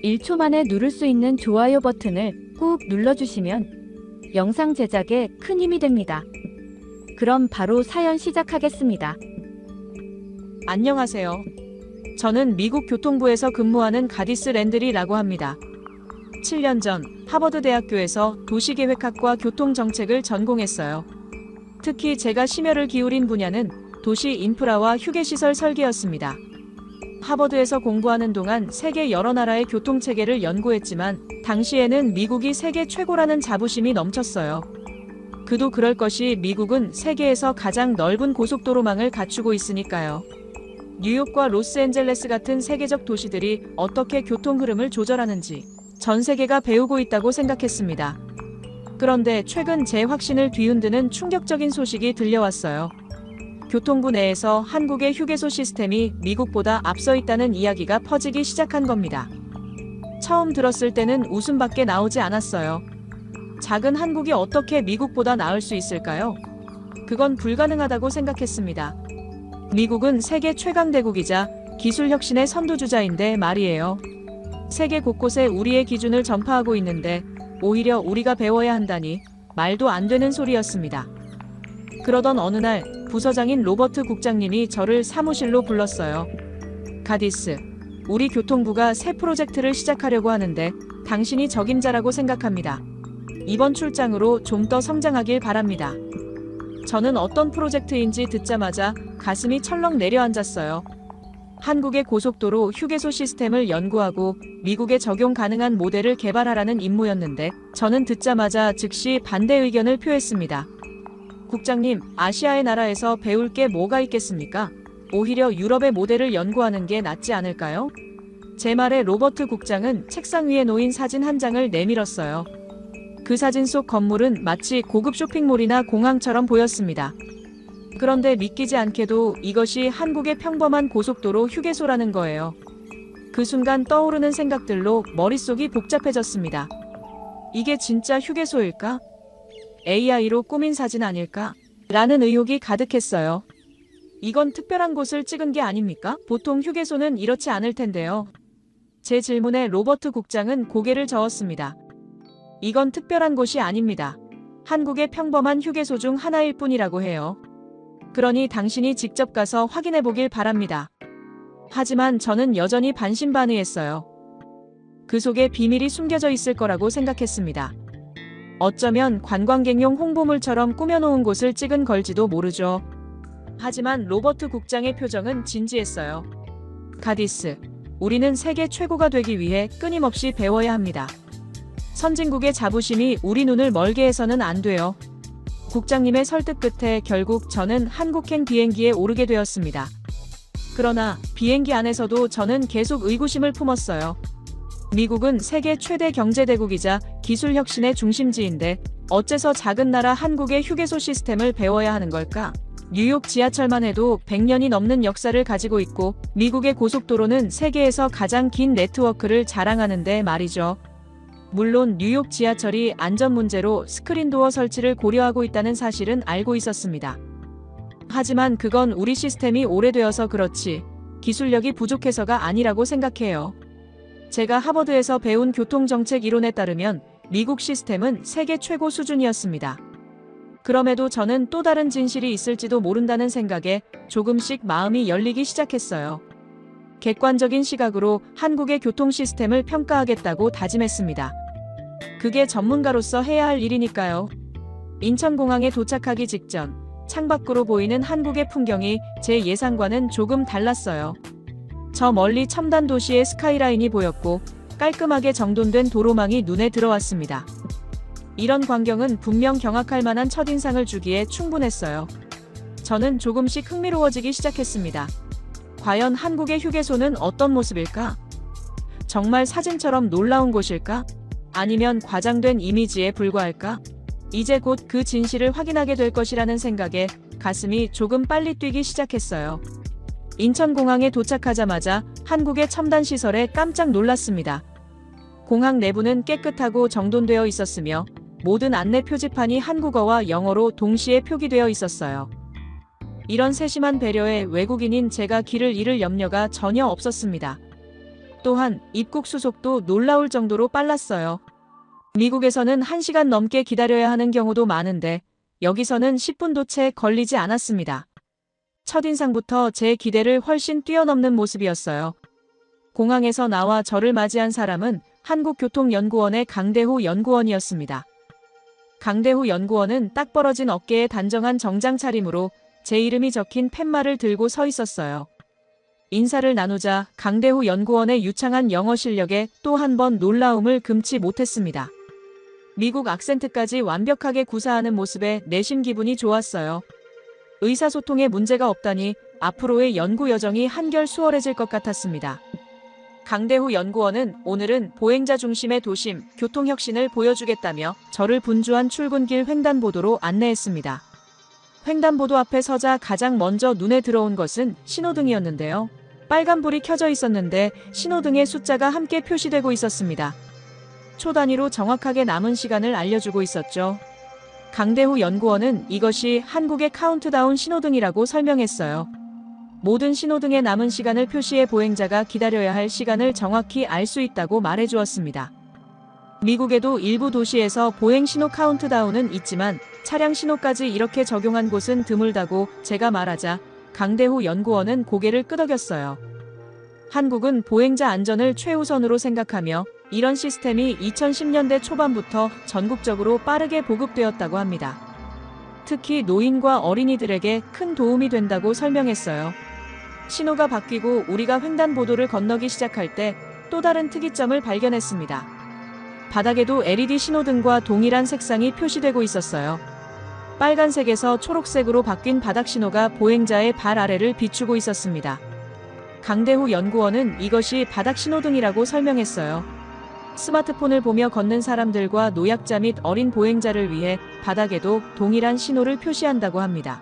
1초 만에 누를 수 있는 좋아요 버튼을 꾹 눌러주시면 영상 제작에 큰 힘이 됩니다. 그럼 바로 사연 시작하겠습니다. 안녕하세요. 저는 미국 교통부에서 근무하는 가디스 랜드리라고 합니다. 7년 전 하버드 대학교에서 도시계획학과 교통정책을 전공했어요. 특히 제가 심혈을 기울인 분야는 도시 인프라와 휴게시설 설계였습니다. 하버드에서 공부하는 동안 세계 여러 나라의 교통체계를 연구했지만 당시에는 미국이 세계 최고라는 자부심이 넘쳤어요. 그도 그럴 것이 미국은 세계에서 가장 넓은 고속도로망을 갖추고 있으니까요. 뉴욕과 로스앤젤레스 같은 세계적 도시들이 어떻게 교통 흐름을 조절하는지 전 세계가 배우고 있다고 생각했습니다. 그런데 최근 제 확신을 뒤흔드는 충격적인 소식이 들려왔어요. 교통부 내에서 한국의 휴게소 시스템이 미국보다 앞서 있다는 이야기가 퍼지기 시작한 겁니다. 처음 들었을 때는 웃음밖에 나오지 않았어요. 작은 한국이 어떻게 미국보다 나을 수 있을까요? 그건 불가능하다고 생각했습니다. 미국은 세계 최강대국이자 기술 혁신의 선두주자인데 말이에요. 세계 곳곳에 우리의 기준을 전파하고 있는데 오히려 우리가 배워야 한다니 말도 안 되는 소리였습니다. 그러던 어느 날 부서장인 로버트 국장님이 저를 사무실로 불렀어요. 가디스, 우리 교통부가 새 프로젝트를 시작하려고 하는데 당신이 적임자라고 생각합니다. 이번 출장으로 좀 더 성장하길 바랍니다. 저는 어떤 프로젝트인지 듣자마자 가슴이 철렁 내려앉았어요. 한국의 고속도로 휴게소 시스템을 연구하고 미국에 적용 가능한 모델을 개발하라는 임무였는데 저는 듣자마자 즉시 반대 의견을 표했습니다. 국장님, 아시아의 나라에서 배울 게 뭐가 있겠습니까? 오히려 유럽의 모델을 연구하는 게 낫지 않을까요? 제 말에 로버트 국장은 책상 위에 놓인 사진 한 장을 내밀었어요. 그 사진 속 건물은 마치 고급 쇼핑몰이나 공항처럼 보였습니다. 그런데 믿기지 않게도 이것이 한국의 평범한 고속도로 휴게소라는 거예요. 그 순간 떠오르는 생각들로 머릿속이 복잡해졌습니다. 이게 진짜 휴게소일까? AI로 꾸민 사진 아닐까? 라는 의혹이 가득했어요. 이건 특별한 곳을 찍은 게 아닙니까? 보통 휴게소는 이렇지 않을 텐데요. 제 질문에 로버트 국장은 고개를 저었습니다. 이건 특별한 곳이 아닙니다. 한국의 평범한 휴게소 중 하나일 뿐이라고 해요. 그러니 당신이 직접 가서 확인해 보길 바랍니다. 하지만 저는 여전히 반신반의했어요. 그 속에 비밀이 숨겨져 있을 거라고 생각했습니다. 어쩌면 관광객용 홍보물처럼 꾸며놓은 곳을 찍은 걸지도 모르죠. 하지만 로버트 국장의 표정은 진지했어요. 가디스, 우리는 세계 최고가 되기 위해 끊임없이 배워야 합니다. 선진국의 자부심이 우리 눈을 멀게 해서는 안 돼요. 국장님의 설득 끝에 결국 저는 한국행 비행기에 오르게 되었습니다. 그러나 비행기 안에서도 저는 계속 의구심을 품었어요. 미국은 세계 최대 경제대국이자 기술 혁신의 중심지인데 어째서 작은 나라 한국의 휴게소 시스템을 배워야 하는 걸까? 뉴욕 지하철만 해도 100년이 넘는 역사를 가지고 있고 미국의 고속도로는 세계에서 가장 긴 네트워크를 자랑하는데 말이죠. 물론 뉴욕 지하철이 안전 문제로 스크린도어 설치를 고려하고 있다는 사실은 알고 있었습니다. 하지만 그건 우리 시스템이 오래되어서 그렇지 기술력이 부족해서가 아니라고 생각해요. 제가 하버드에서 배운 교통정책 이론에 따르면 미국 시스템은 세계 최고 수준이었습니다. 그럼에도 저는 또 다른 진실이 있을지도 모른다는 생각에 조금씩 마음이 열리기 시작했어요. 객관적인 시각으로 한국의 교통 시스템을 평가하겠다고 다짐했습니다. 그게 전문가로서 해야 할 일이니까요. 인천공항에 도착하기 직전 창밖으로 보이는 한국의 풍경이 제 예상과는 조금 달랐어요. 저 멀리 첨단 도시의 스카이라인이 보였고 깔끔하게 정돈된 도로망이 눈에 들어왔습니다. 이런 광경은 분명 경악할 만한 첫인상을 주기에 충분했어요. 저는 조금씩 흥미로워지기 시작했습니다. 과연 한국의 휴게소는 어떤 모습일까? 정말 사진처럼 놀라운 곳일까? 아니면 과장된 이미지에 불과할까? 이제 곧 그 진실을 확인하게 될 것이라는 생각에 가슴이 조금 빨리 뛰기 시작했어요. 인천공항에 도착하자마자 한국의 첨단 시설에 깜짝 놀랐습니다. 공항 내부는 깨끗하고 정돈되어 있었으며 모든 안내 표지판이 한국어와 영어로 동시에 표기되어 있었어요. 이런 세심한 배려에 외국인인 제가 길을 잃을 염려가 전혀 없었습니다. 또한 입국 수속도 놀라울 정도로 빨랐어요. 미국에서는 1시간 넘게 기다려야 하는 경우도 많은데 여기서는 10분도 채 걸리지 않았습니다. 첫인상부터 제 기대를 훨씬 뛰어넘는 모습이었어요. 공항에서 나와 저를 맞이한 사람은 한국교통연구원의 강대후 연구원이었습니다. 강대후 연구원은 딱 벌어진 어깨에 단정한 정장 차림으로 제 이름이 적힌 팻말을 들고 서 있었어요. 인사를 나누자 강대후 연구원의 유창한 영어 실력에 또 한 번 놀라움을 금치 못했습니다. 미국 악센트까지 완벽하게 구사하는 모습에 내심 기분이 좋았어요. 의사소통에 문제가 없다니 앞으로의 연구 여정이 한결 수월해질 것 같았습니다. 강대후 연구원은 오늘은 보행자 중심의 도심, 교통혁신을 보여주겠다며 저를 분주한 출근길 횡단보도로 안내했습니다. 횡단보도 앞에 서자 가장 먼저 눈에 들어온 것은 신호등이었는데요. 빨간불이 켜져 있었는데 신호등의 숫자가 함께 표시되고 있었습니다. 초 단위로 정확하게 남은 시간을 알려주고 있었죠. 강대후 연구원은 이것이 한국의 카운트다운 신호등이라고 설명했어요. 모든 신호등에 남은 시간을 표시해 보행자가 기다려야 할 시간을 정확히 알 수 있다고 말해주었습니다. 미국에도 일부 도시에서 보행 신호 카운트다운은 있지만 차량 신호까지 이렇게 적용한 곳은 드물다고 제가 말하자 강대후 연구원은 고개를 끄덕였어요. 한국은 보행자 안전을 최우선으로 생각하며 이런 시스템이 2010년대 초반부터 전국적으로 빠르게 보급되었다고 합니다. 특히 노인과 어린이들에게 큰 도움이 된다고 설명했어요. 신호가 바뀌고 우리가 횡단보도를 건너기 시작할 때 또 다른 특이점을 발견했습니다. 바닥에도 LED 신호등과 동일한 색상이 표시되고 있었어요. 빨간색에서 초록색으로 바뀐 바닥 신호가 보행자의 발 아래를 비추고 있었습니다. 강대후 연구원은 이것이 바닥 신호등이라고 설명했어요. 스마트폰을 보며 걷는 사람들과 노약자 및 어린 보행자를 위해 바닥에도 동일한 신호를 표시한다고 합니다.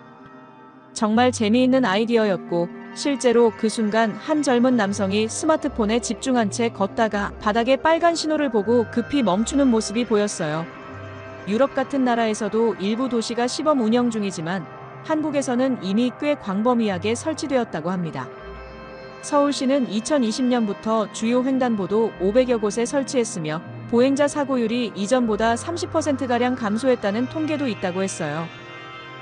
정말 재미있는 아이디어였고 실제로 그 순간 한 젊은 남성이 스마트폰에 집중한 채 걷다가 바닥에 빨간 신호를 보고 급히 멈추는 모습이 보였어요. 유럽 같은 나라에서도 일부 도시가 시범 운영 중이지만 한국에서는 이미 꽤 광범위하게 설치되었다고 합니다. 서울시는 2020년부터 주요 횡단보도 500여 곳에 설치했으며 보행자 사고율이 이전보다 30%가량 감소했다는 통계도 있다고 했어요.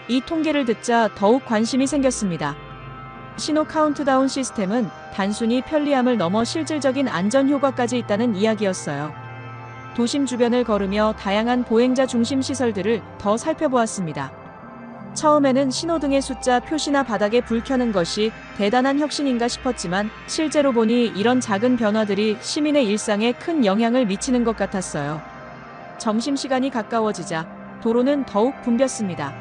이 통계를 듣자 더욱 관심이 생겼습니다. 신호 카운트다운 시스템은 단순히 편리함을 넘어 실질적인 안전 효과까지 있다는 이야기였어요. 도심 주변을 걸으며 다양한 보행자 중심 시설들을 더 살펴보았습니다. 처음에는 신호등의 숫자 표시나 바닥에 불 켜는 것이 대단한 혁신인가 싶었지만 실제로 보니 이런 작은 변화들이 시민의 일상에 큰 영향을 미치는 것 같았어요. 점심시간이 가까워지자 도로는 더욱 붐볐습니다.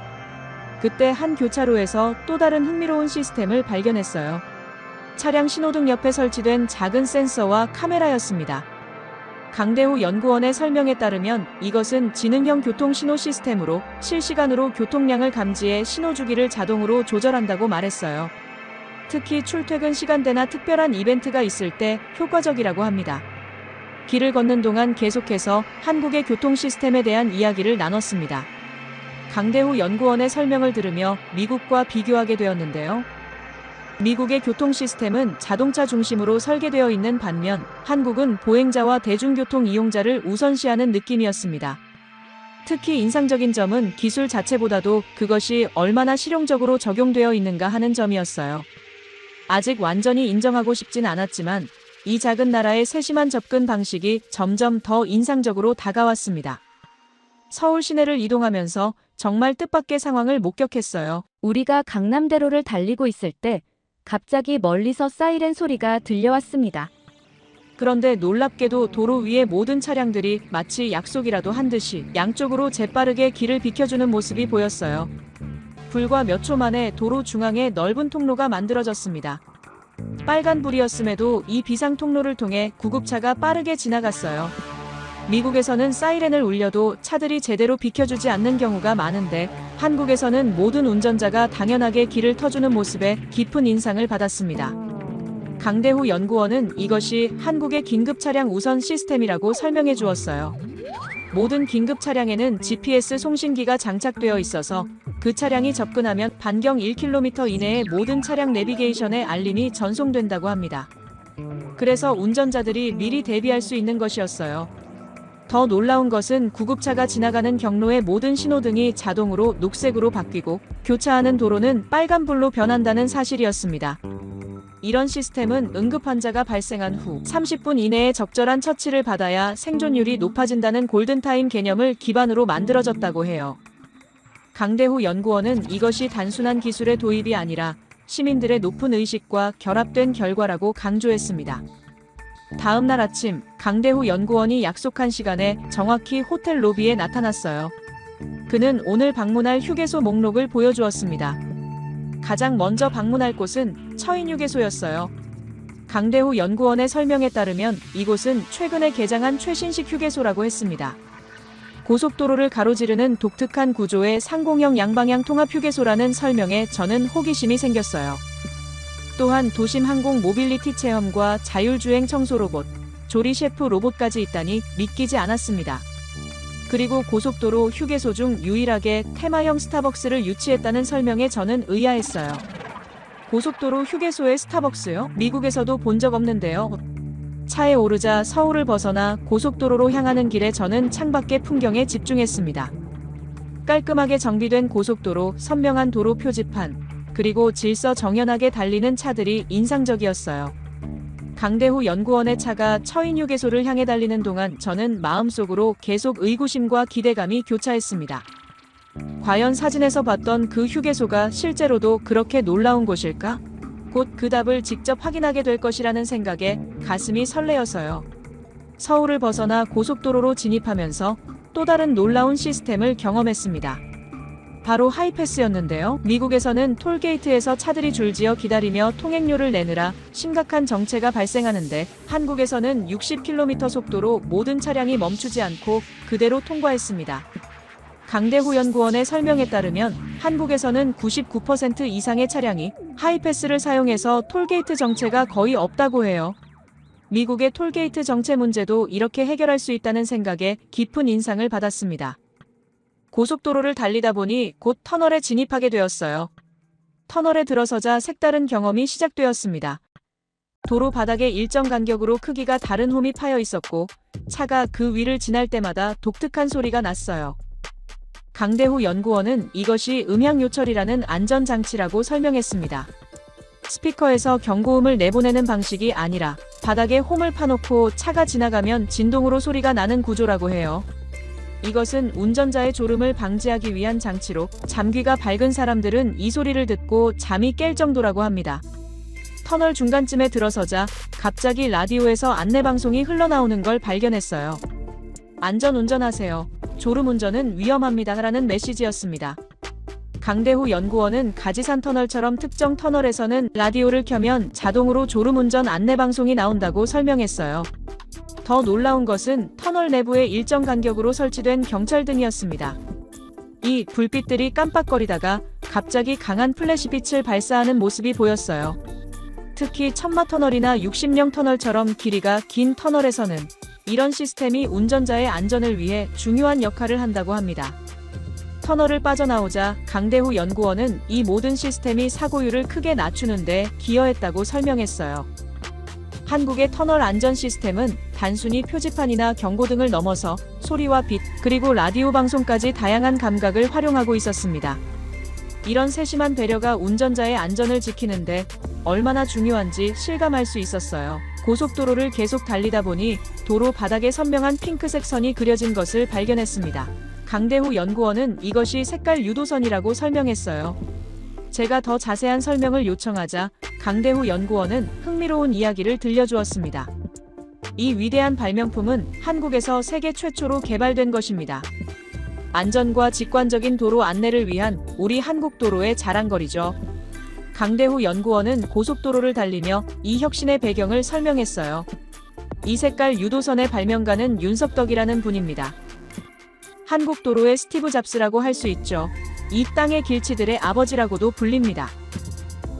그때 한 교차로에서 또 다른 흥미로운 시스템을 발견했어요. 차량 신호등 옆에 설치된 작은 센서와 카메라였습니다. 강대후 연구원의 설명에 따르면 이것은 지능형 교통신호 시스템으로 실시간으로 교통량을 감지해 신호 주기를 자동으로 조절한다고 말했어요. 특히 출퇴근 시간대나 특별한 이벤트가 있을 때 효과적이라고 합니다. 길을 걷는 동안 계속해서 한국의 교통 시스템에 대한 이야기를 나눴습니다. 강대후 연구원의 설명을 들으며 미국과 비교하게 되었는데요. 미국의 교통 시스템은 자동차 중심으로 설계되어 있는 반면 한국은 보행자와 대중교통 이용자를 우선시하는 느낌이었습니다. 특히 인상적인 점은 기술 자체보다도 그것이 얼마나 실용적으로 적용되어 있는가 하는 점이었어요. 아직 완전히 인정하고 싶진 않았지만 이 작은 나라의 세심한 접근 방식이 점점 더 인상적으로 다가왔습니다. 서울 시내를 이동하면서 정말 뜻밖의 상황을 목격했어요. 우리가 강남대로를 달리고 있을 때 갑자기 멀리서 사이렌 소리가 들려왔습니다. 그런데 놀랍게도 도로 위의 모든 차량들이 마치 약속이라도 한 듯이 양쪽으로 재빠르게 길을 비켜주는 모습이 보였어요. 불과 몇 초 만에 도로 중앙에 넓은 통로가 만들어졌습니다. 빨간불이었음에도 이 비상 통로를 통해 구급차가 빠르게 지나갔어요. 미국에서는 사이렌을 울려도 차들이 제대로 비켜주지 않는 경우가 많은데 한국에서는 모든 운전자가 당연하게 길을 터주는 모습에 깊은 인상을 받았습니다. 강대후 연구원은 이것이 한국의 긴급 차량 우선 시스템이라고 설명해 주었어요. 모든 긴급 차량에는 GPS 송신기가 장착되어 있어서 그 차량이 접근하면 반경 1km 이내의 모든 차량 내비게이션에 알림이 전송된다고 합니다. 그래서 운전자들이 미리 대비할 수 있는 것이었어요. 더 놀라운 것은 구급차가 지나가는 경로의 모든 신호등이 자동으로 녹색으로 바뀌고 교차하는 도로는 빨간불로 변한다는 사실이었습니다. 이런 시스템은 응급환자가 발생한 후 30분 이내에 적절한 처치를 받아야 생존율이 높아진다는 골든타임 개념을 기반으로 만들어졌다고 해요. 강대후 연구원은 이것이 단순한 기술의 도입이 아니라 시민들의 높은 의식과 결합된 결과라고 강조했습니다. 다음 날 아침, 강대후 연구원이 약속한 시간에 정확히 호텔 로비에 나타났어요. 그는 오늘 방문할 휴게소 목록을 보여주었습니다. 가장 먼저 방문할 곳은 처인 휴게소였어요. 강대후 연구원의 설명에 따르면 이곳은 최근에 개장한 최신식 휴게소라고 했습니다. 고속도로를 가로지르는 독특한 구조의 상공형 양방향 통합 휴게소라는 설명에 저는 호기심이 생겼어요. 또한 도심 항공 모빌리티 체험과 자율주행 청소 로봇, 조리 셰프 로봇까지 있다니 믿기지 않았습니다. 그리고 고속도로 휴게소 중 유일하게 테마형 스타벅스를 유치했다는 설명에 저는 의아했어요. 고속도로 휴게소에 스타벅스요? 미국에서도 본 적 없는데요. 차에 오르자 서울을 벗어나 고속도로로 향하는 길에 저는 창밖의 풍경에 집중했습니다. 깔끔하게 정비된 고속도로, 선명한 도로 표지판, 그리고 질서 정연하게 달리는 차들이 인상적이었어요. 강대후 연구원의 차가 처인 휴게소를 향해 달리는 동안 저는 마음속으로 계속 의구심과 기대감이 교차했습니다. 과연 사진에서 봤던 그 휴게소가 실제로도 그렇게 놀라운 곳일까? 곧 그 답을 직접 확인하게 될 것이라는 생각에 가슴이 설레어서요. 서울을 벗어나 고속도로로 진입하면서 또 다른 놀라운 시스템을 경험했습니다. 바로 하이패스였는데요. 미국에서는 톨게이트에서 차들이 줄지어 기다리며 통행료를 내느라 심각한 정체가 발생하는데 한국에서는 60km 속도로 모든 차량이 멈추지 않고 그대로 통과했습니다. 강대후 연구원의 설명에 따르면 한국에서는 99% 이상의 차량이 하이패스를 사용해서 톨게이트 정체가 거의 없다고 해요. 미국의 톨게이트 정체 문제도 이렇게 해결할 수 있다는 생각에 깊은 인상을 받았습니다. 고속도로를 달리다 보니 곧 터널에 진입하게 되었어요. 터널에 들어서자 색다른 경험이 시작되었습니다. 도로 바닥에 일정 간격으로 크기가 다른 홈이 파여 있었고 차가 그 위를 지날 때마다 독특한 소리가 났어요. 강대후 연구원은 이것이 음향 요철이라는 안전장치라고 설명했습니다. 스피커에서 경고음을 내보내는 방식이 아니라 바닥에 홈을 파놓고 차가 지나가면 진동으로 소리가 나는 구조라고 해요. 이것은 운전자의 졸음을 방지하기 위한 장치로 잠귀가 밝은 사람들은 이 소리를 듣고 잠이 깰 정도라고 합니다. 터널 중간쯤에 들어서자 갑자기 라디오에서 안내방송이 흘러나오는 걸 발견했어요. 안전 운전하세요. 졸음운전은 위험합니다라는 메시지였습니다. 강대후 연구원은 가지산 터널처럼 특정 터널에서는 라디오를 켜면 자동으로 졸음운전 안내방송이 나온다고 설명했어요. 더 놀라운 것은 터널 내부에 일정 간격으로 설치된 경찰등이었습니다. 이 불빛들이 깜빡거리다가 갑자기 강한 플래시빛을 발사하는 모습이 보였어요. 특히 천마터널이나 60령 터널처럼 길이가 긴 터널에서는 이런 시스템이 운전자의 안전을 위해 중요한 역할을 한다고 합니다. 터널을 빠져나오자 강대후 연구원은 이 모든 시스템이 사고율을 크게 낮추는데 기여했다고 설명했어요. 한국의 터널 안전 시스템은 단순히 표지판이나 경고등을 넘어서 소리와 빛, 그리고 라디오 방송까지 다양한 감각을 활용하고 있었습니다. 이런 세심한 배려가 운전자의 안전을 지키는데 얼마나 중요한지 실감할 수 있었어요. 고속도로를 계속 달리다 보니 도로 바닥에 선명한 핑크색 선이 그려진 것을 발견했습니다. 강대후 연구원은 이것이 색깔 유도선이라고 설명했어요. 제가 더 자세한 설명을 요청하자 강대후 연구원은 흥미로운 이야기를 들려주었습니다. 이 위대한 발명품은 한국에서 세계 최초로 개발된 것입니다. 안전과 직관적인 도로 안내를 위한 우리 한국 도로의 자랑거리죠. 강대후 연구원은 고속도로를 달리며 이 혁신의 배경을 설명했어요. 이 색깔 유도선의 발명가는 윤석덕이라는 분입니다. 한국 도로의 스티브 잡스라고 할 수 있죠. 이 땅의 길치들의 아버지라고도 불립니다.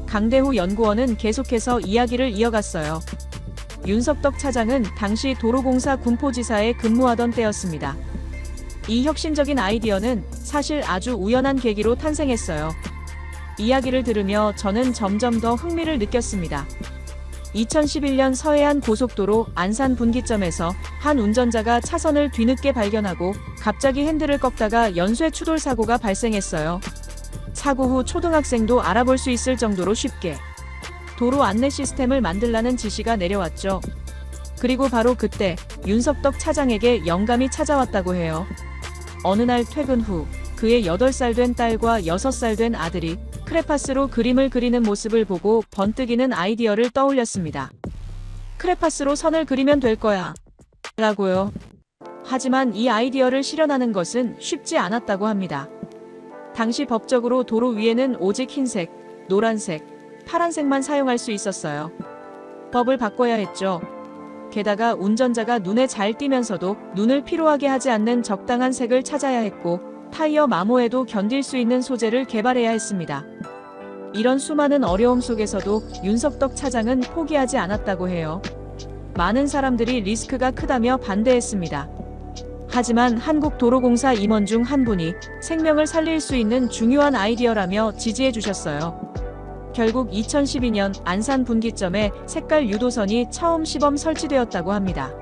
강대후 연구원은 계속해서 이야기를 이어갔어요. 윤석덕 차장은 당시 도로공사 군포지사에 근무하던 때였습니다. 이 혁신적인 아이디어는 사실 아주 우연한 계기로 탄생했어요. 이야기를 들으며 저는 점점 더 흥미를 느꼈습니다. 2011년 서해안 고속도로 안산 분기점에서 한 운전자가 차선을 뒤늦게 발견하고 갑자기 핸들을 꺾다가 연쇄 추돌 사고가 발생했어요. 사고 후 초등학생도 알아볼 수 있을 정도로 쉽게 도로 안내 시스템을 만들라는 지시가 내려왔죠. 그리고 바로 그때 윤석덕 차장에게 영감이 찾아왔다고 해요. 어느 날 퇴근 후 그의 8살 된 딸과 6살 된 아들이 크레파스로 그림을 그리는 모습을 보고 번뜩이는 아이디어를 떠올렸습니다. 크레파스로 선을 그리면 될 거야. 라고요. 하지만 이 아이디어를 실현하는 것은 쉽지 않았다고 합니다. 당시 법적으로 도로 위에는 오직 흰색, 노란색, 파란색만 사용할 수 있었어요. 법을 바꿔야 했죠. 게다가 운전자가 눈에 잘 띄면서도 눈을 피로하게 하지 않는 적당한 색을 찾아야 했고, 타이어 마모에도 견딜 수 있는 소재를 개발해야 했습니다. 이런 수많은 어려움 속에서도 윤석덕 차장은 포기하지 않았다고 해요. 많은 사람들이 리스크가 크다며 반대했습니다. 하지만 한국도로공사 임원 중 한 분이 생명을 살릴 수 있는 중요한 아이디어라며 지지해 주셨어요. 결국 2012년 안산 분기점에 색깔 유도선이 처음 시범 설치되었다고 합니다.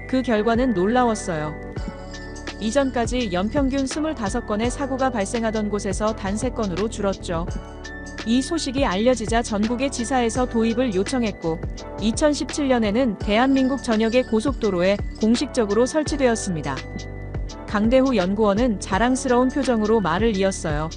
그 결과는 놀라웠어요. 이전까지 연평균 25건의 사고가 발생하던 곳에서 단 3건으로 줄었죠. 이 소식이 알려지자 전국의 지사에서 도입을 요청했고, 2017년에는 대한민국 전역의 고속도로에 공식적으로 설치되었습니다. 강대후 연구원은 자랑스러운 표정으로 말을 이었어요.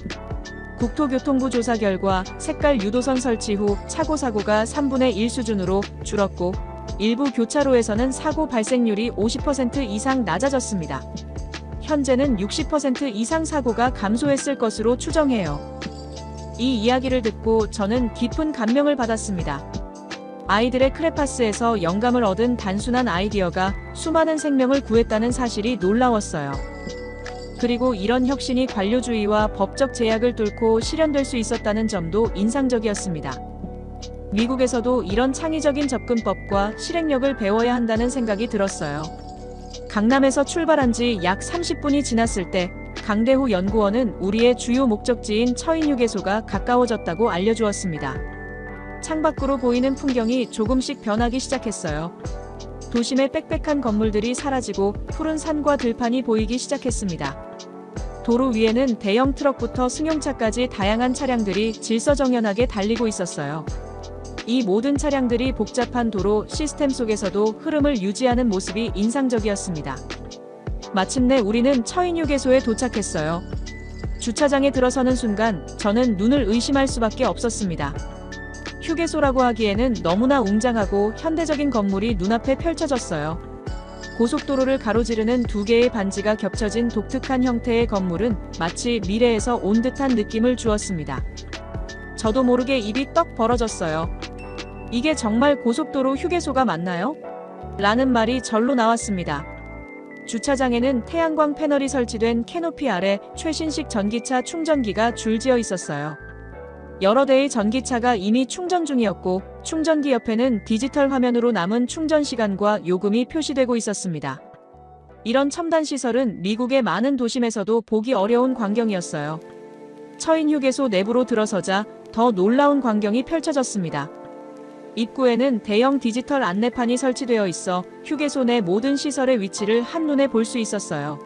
국토교통부 조사 결과 색깔 유도선 설치 후 차고 사고가 3분의 1 수준으로 줄었고, 일부 교차로에서는 사고 발생률이 50% 이상 낮아졌습니다. 현재는 60% 이상 사고가 감소했을 것으로 추정해요. 이 이야기를 듣고 저는 깊은 감명을 받았습니다. 아이들의 크레파스에서 영감을 얻은 단순한 아이디어가 수많은 생명을 구했다는 사실이 놀라웠어요. 그리고 이런 혁신이 관료주의와 법적 제약을 뚫고 실현될 수 있었다는 점도 인상적이었습니다. 미국에서도 이런 창의적인 접근법과 실행력을 배워야 한다는 생각이 들었어요. 강남에서 출발한 지 약 30분이 지났을 때 강대후 연구원은 우리의 주요 목적지인 처인휴게소가 가까워졌다고 알려주었습니다. 창밖으로 보이는 풍경이 조금씩 변하기 시작했어요. 도심의 빽빽한 건물들이 사라지고 푸른 산과 들판이 보이기 시작했습니다. 도로 위에는 대형 트럭부터 승용차까지 다양한 차량들이 질서정연하게 달리고 있었어요. 이 모든 차량들이 복잡한 도로 시스템 속에서도 흐름을 유지하는 모습이 인상적이었습니다. 마침내 우리는 처인휴게소에 도착했어요. 주차장에 들어서는 순간 저는 눈을 의심할 수밖에 없었습니다. 휴게소라고 하기에는 너무나 웅장하고 현대적인 건물이 눈앞에 펼쳐졌어요. 고속도로를 가로지르는 2개의 반지가 겹쳐진 독특한 형태의 건물은 마치 미래에서 온 듯한 느낌을 주었습니다. 저도 모르게 입이 떡 벌어졌어요. 이게 정말 고속도로 휴게소가 맞나요? 라는 말이 절로 나왔습니다. 주차장에는 태양광 패널이 설치된 캐노피 아래 최신식 전기차 충전기가 줄지어 있었어요. 여러 대의 전기차가 이미 충전 중이었고, 충전기 옆에는 디지털 화면으로 남은 충전 시간과 요금이 표시되고 있었습니다. 이런 첨단 시설은 미국의 많은 도심에서도 보기 어려운 광경이었어요. 처인휴게소 내부로 들어서자 더 놀라운 광경이 펼쳐졌습니다. 입구에는 대형 디지털 안내판이 설치되어 있어 휴게소 내 모든 시설의 위치를 한눈에 볼 수 있었어요.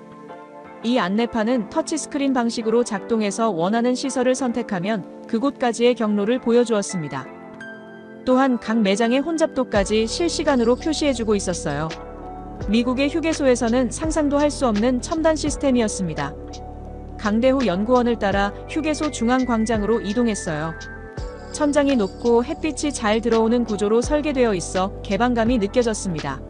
이 안내판은 터치스크린 방식으로 작동해서 원하는 시설을 선택하면 그곳까지의 경로를 보여주었습니다. 또한 각 매장의 혼잡도까지 실시간으로 표시해주고 있었어요. 미국의 휴게소에서는 상상도 할 수 없는 첨단 시스템이었습니다. 강대후 연구원을 따라 휴게소 중앙광장으로 이동했어요. 천장이 높고 햇빛이 잘 들어오는 구조로 설계되어 있어 개방감이 느껴졌습니다.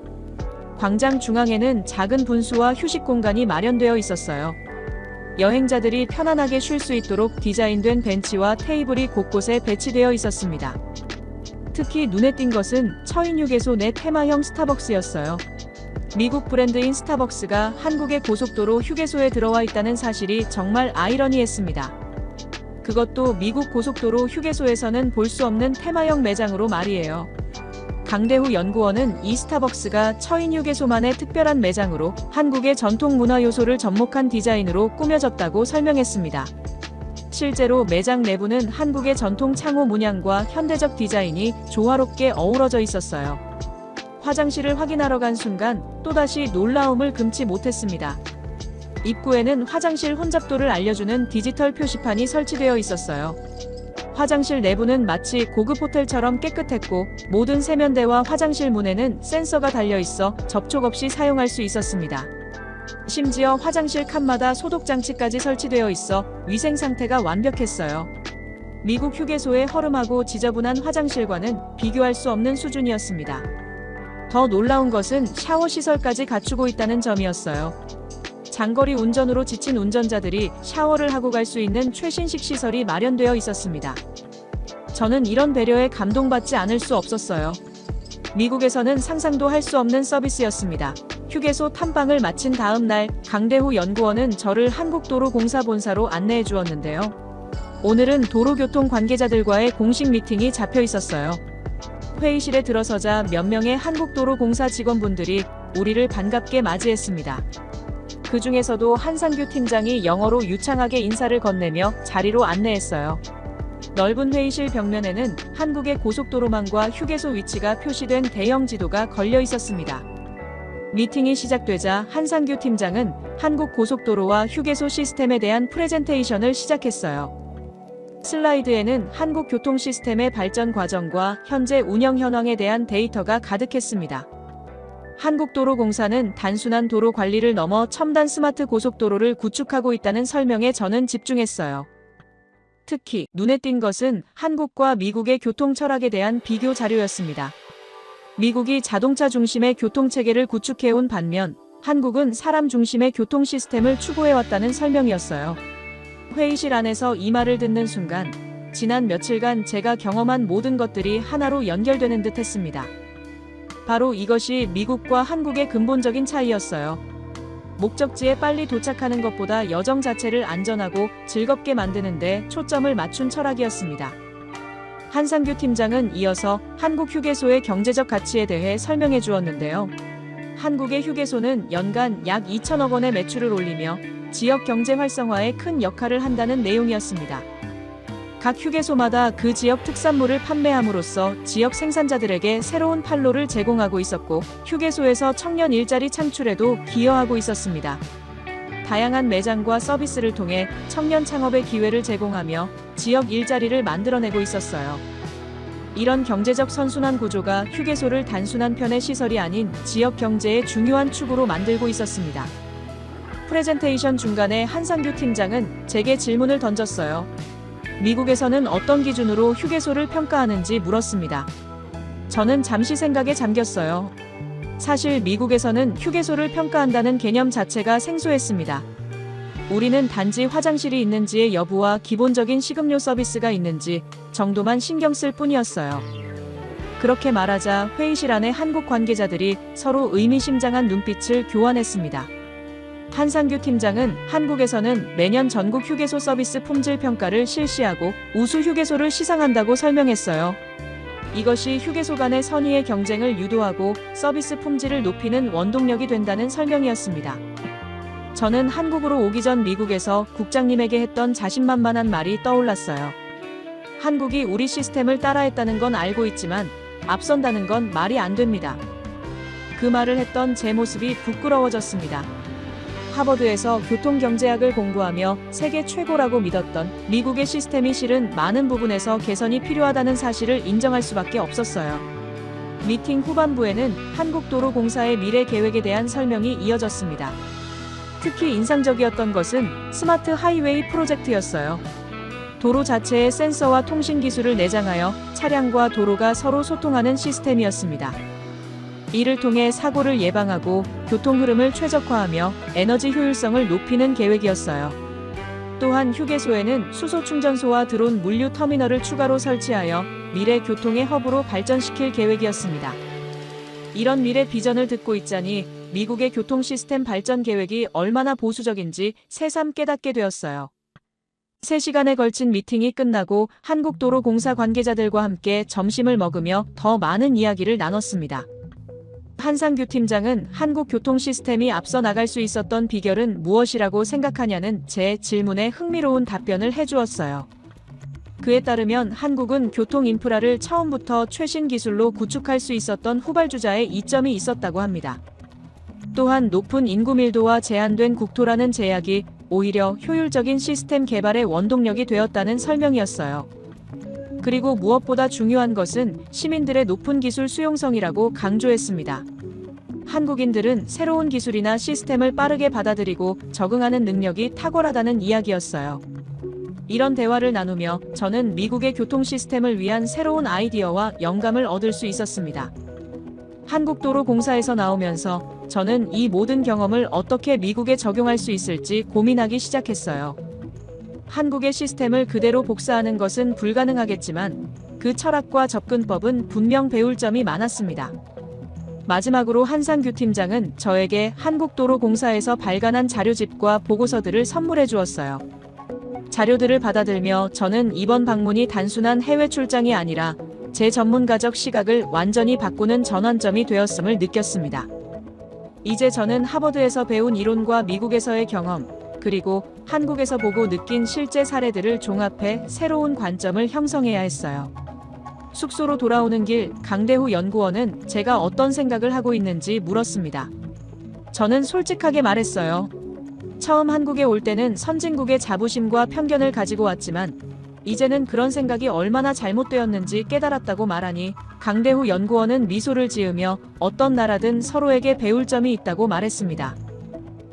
광장 중앙에는 작은 분수와 휴식 공간이 마련되어 있었어요. 여행자들이 편안하게 쉴 수 있도록 디자인된 벤치와 테이블이 곳곳에 배치되어 있었습니다. 특히 눈에 띈 것은 처인휴게소 내 테마형 스타벅스였어요. 미국 브랜드인 스타벅스가 한국의 고속도로 휴게소에 들어와 있다는 사실이 정말 아이러니했습니다. 그것도 미국 고속도로 휴게소에서는 볼 수 없는 테마형 매장으로 말이에요. 강대후 연구원은 이 스타벅스가 처인휴게소만의 특별한 매장으로 한국의 전통 문화 요소를 접목한 디자인으로 꾸며졌다고 설명했습니다. 실제로 매장 내부는 한국의 전통 창호 문양과 현대적 디자인이 조화롭게 어우러져 있었어요. 화장실을 확인하러 간 순간 또다시 놀라움을 금치 못했습니다. 입구에는 화장실 혼잡도를 알려주는 디지털 표시판이 설치되어 있었어요. 화장실 내부는 마치 고급 호텔처럼 깨끗했고, 모든 세면대와 화장실 문에는 센서가 달려 있어 접촉 없이 사용할 수 있었습니다. 심지어 화장실 칸마다 소독 장치까지 설치되어 있어 위생 상태가 완벽했어요. 미국 휴게소의 허름하고 지저분한 화장실과는 비교할 수 없는 수준이었습니다. 더 놀라운 것은 샤워 시설까지 갖추고 있다는 점이었어요. 장거리 운전으로 지친 운전자들이 샤워를 하고 갈 수 있는 최신식 시설이 마련되어 있었습니다. 저는 이런 배려에 감동받지 않을 수 없었어요. 미국에서는 상상도 할 수 없는 서비스였습니다. 휴게소 탐방을 마친 다음 날 강대후 연구원은 저를 한국도로공사 본사로 안내해 주었는데요. 오늘은 도로교통 관계자들과의 공식 미팅이 잡혀 있었어요. 회의실에 들어서자 몇 명의 한국도로공사 직원분들이 우리를 반갑게 맞이했습니다. 그 중에서도 한상규 팀장이 영어로 유창하게 인사를 건네며 자리로 안내했어요. 넓은 회의실 벽면에는 한국의 고속도로망과 휴게소 위치가 표시된 대형 지도가 걸려 있었습니다. 미팅이 시작되자 한상규 팀장은 한국 고속도로와 휴게소 시스템에 대한 프레젠테이션을 시작했어요. 슬라이드에는 한국 교통 시스템의 발전 과정과 현재 운영 현황에 대한 데이터가 가득했습니다. 한국도로공사는 단순한 도로 관리를 넘어 첨단 스마트 고속도로를 구축하고 있다는 설명에 저는 집중했어요. 특히 눈에 띈 것은 한국과 미국의 교통 철학에 대한 비교 자료였습니다. 미국이 자동차 중심의 교통체계를 구축해온 반면 한국은 사람 중심의 교통 시스템을 추구해왔다는 설명이었어요. 회의실 안에서 이 말을 듣는 순간 지난 며칠간 제가 경험한 모든 것들이 하나로 연결되는 듯 했습니다. 바로 이것이 미국과 한국의 근본적인 차이였어요. 목적지에 빨리 도착하는 것보다 여정 자체를 안전하고 즐겁게 만드는 데 초점을 맞춘 철학이었습니다. 한상규 팀장은 이어서 한국 휴게소의 경제적 가치에 대해 설명해 주었는데요. 한국의 휴게소는 연간 약 2천억 원의 매출을 올리며 지역 경제 활성화에 큰 역할을 한다는 내용이었습니다. 각 휴게소마다 그 지역 특산물을 판매함으로써 지역 생산자들에게 새로운 판로를 제공하고 있었고 휴게소에서 청년 일자리 창출에도 기여하고 있었습니다. 다양한 매장과 서비스를 통해 청년 창업의 기회를 제공하며 지역 일자리를 만들어내고 있었어요. 이런 경제적 선순환 구조가 휴게소를 단순한 편의 시설이 아닌 지역 경제의 중요한 축으로 만들고 있었습니다. 프레젠테이션 중간에 한상규 팀장은 제게 질문을 던졌어요. 미국에서는 어떤 기준으로 휴게소를 평가하는지 물었습니다. 저는 잠시 생각에 잠겼어요. 사실 미국에서는 휴게소를 평가한다는 개념 자체가 생소했습니다. 우리는 단지 화장실이 있는지의 여부와 기본적인 식음료 서비스가 있는지 정도만 신경 쓸 뿐이었어요. 그렇게 말하자 회의실 안의 한국 관계자들이 서로 의미심장한 눈빛을 교환했습니다. 한상규 팀장은 한국에서는 매년 전국 휴게소 서비스 품질 평가를 실시하고 우수 휴게소를 시상한다고 설명했어요. 이것이 휴게소 간의 선의의 경쟁을 유도하고 서비스 품질을 높이는 원동력이 된다는 설명이었습니다. 저는 한국으로 오기 전 미국에서 국장님에게 했던 자신만만한 말이 떠올랐어요. 한국이 우리 시스템을 따라했다는 건 알고 있지만 앞선다는 건 말이 안 됩니다. 그 말을 했던 제 모습이 부끄러워졌습니다. 하버드에서 교통경제학을 공부하며 세계 최고라고 믿었던 미국의 시스템이 실은 많은 부분에서 개선이 필요하다는 사실을 인정할 수밖에 없었어요. 미팅 후반부에는 한국도로공사의 미래 계획에 대한 설명이 이어졌습니다. 특히 인상적이었던 것은 스마트 하이웨이 프로젝트였어요. 도로 자체에 센서와 통신 기술을 내장하여 차량과 도로가 서로 소통하는 시스템이었습니다. 이를 통해 사고를 예방하고 교통 흐름을 최적화하며 에너지 효율성을 높이는 계획이었어요. 또한 휴게소에는 수소 충전소와 드론 물류 터미널을 추가로 설치하여 미래 교통의 허브로 발전시킬 계획이었습니다. 이런 미래 비전을 듣고 있자니 미국의 교통 시스템 발전 계획이 얼마나 보수적인지 새삼 깨닫게 되었어요. 3시간에 걸친 미팅이 끝나고 한국도로공사 관계자들과 함께 점심을 먹으며 더 많은 이야기를 나눴습니다. 한상규 팀장은 한국 교통 시스템이 앞서 나갈 수 있었던 비결은 무엇이라고 생각하냐는 제 질문에 흥미로운 답변을 해주었어요. 그에 따르면 한국은 교통 인프라를 처음부터 최신 기술로 구축할 수 있었던 후발주자의 이점이 있었다고 합니다. 또한 높은 인구 밀도와 제한된 국토라는 제약이 오히려 효율적인 시스템 개발의 원동력이 되었다는 설명이었어요. 그리고 무엇보다 중요한 것은 시민들의 높은 기술 수용성이라고 강조했습니다. 한국인들은 새로운 기술이나 시스템을 빠르게 받아들이고 적응하는 능력이 탁월하다는 이야기였어요. 이런 대화를 나누며 저는 미국의 교통 시스템을 위한 새로운 아이디어와 영감을 얻을 수 있었습니다. 한국도로공사에서 나오면서 저는 이 모든 경험을 어떻게 미국에 적용할 수 있을지 고민하기 시작했어요. 한국의 시스템을 그대로 복사하는 것은 불가능하겠지만 그 철학과 접근법은 분명 배울 점이 많았습니다. 마지막으로 한상규 팀장은 저에게 한국도로공사에서 발간한 자료집과 보고서들을 선물해 주었어요. 자료들을 받아들며 저는 이번 방문이 단순한 해외 출장이 아니라 제 전문가적 시각을 완전히 바꾸는 전환점이 되었음을 느꼈습니다. 이제 저는 하버드에서 배운 이론과 미국에서의 경험, 그리고 한국에서 보고 느낀 실제 사례들을 종합해 새로운 관점을 형성해야 했어요. 숙소로 돌아오는 길, 강대후 연구원은 제가 어떤 생각을 하고 있는지 물었습니다. 저는 솔직하게 말했어요. 처음 한국에 올 때는 선진국의 자부심과 편견을 가지고 왔지만 이제는 그런 생각이 얼마나 잘못되었는지 깨달았다고 말하니 강대후 연구원은 미소를 지으며 어떤 나라든 서로에게 배울 점이 있다고 말했습니다.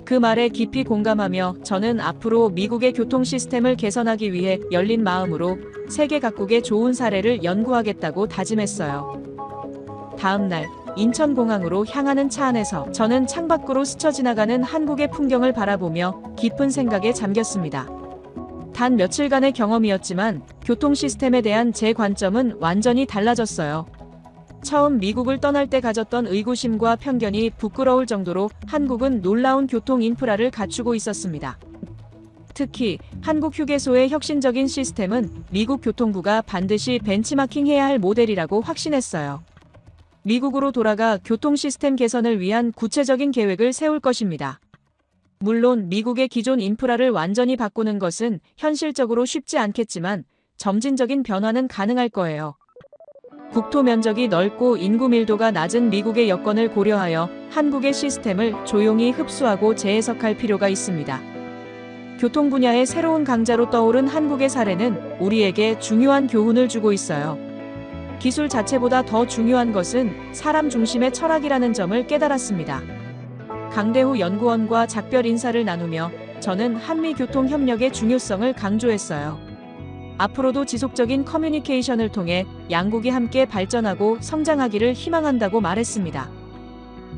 그 말에 깊이 공감하며 저는 앞으로 미국의 교통 시스템을 개선하기 위해 열린 마음으로 세계 각국의 좋은 사례를 연구하겠다고 다짐했어요. 다음 날 인천공항으로 향하는 차 안에서 저는 창밖으로 스쳐 지나가는 한국의 풍경을 바라보며 깊은 생각에 잠겼습니다. 단 며칠간의 경험이었지만 교통 시스템에 대한 제 관점은 완전히 달라졌어요. 처음 미국을 떠날 때 가졌던 의구심과 편견이 부끄러울 정도로 한국은 놀라운 교통 인프라를 갖추고 있었습니다. 특히 한국 휴게소의 혁신적인 시스템은 미국 교통부가 반드시 벤치마킹해야 할 모델이라고 확신했어요. 미국으로 돌아가 교통 시스템 개선을 위한 구체적인 계획을 세울 것입니다. 물론 미국의 기존 인프라를 완전히 바꾸는 것은 현실적으로 쉽지 않겠지만 점진적인 변화는 가능할 거예요. 국토 면적이 넓고 인구 밀도가 낮은 미국의 여건을 고려하여 한국의 시스템을 조용히 흡수하고 재해석할 필요가 있습니다. 교통 분야의 새로운 강자로 떠오른 한국의 사례는 우리에게 중요한 교훈을 주고 있어요. 기술 자체보다 더 중요한 것은 사람 중심의 철학이라는 점을 깨달았습니다. 강대후 연구원과 작별 인사를 나누며 저는 한미 교통 협력의 중요성을 강조했어요. 앞으로도 지속적인 커뮤니케이션을 통해 양국이 함께 발전하고 성장하기를 희망한다고 말했습니다.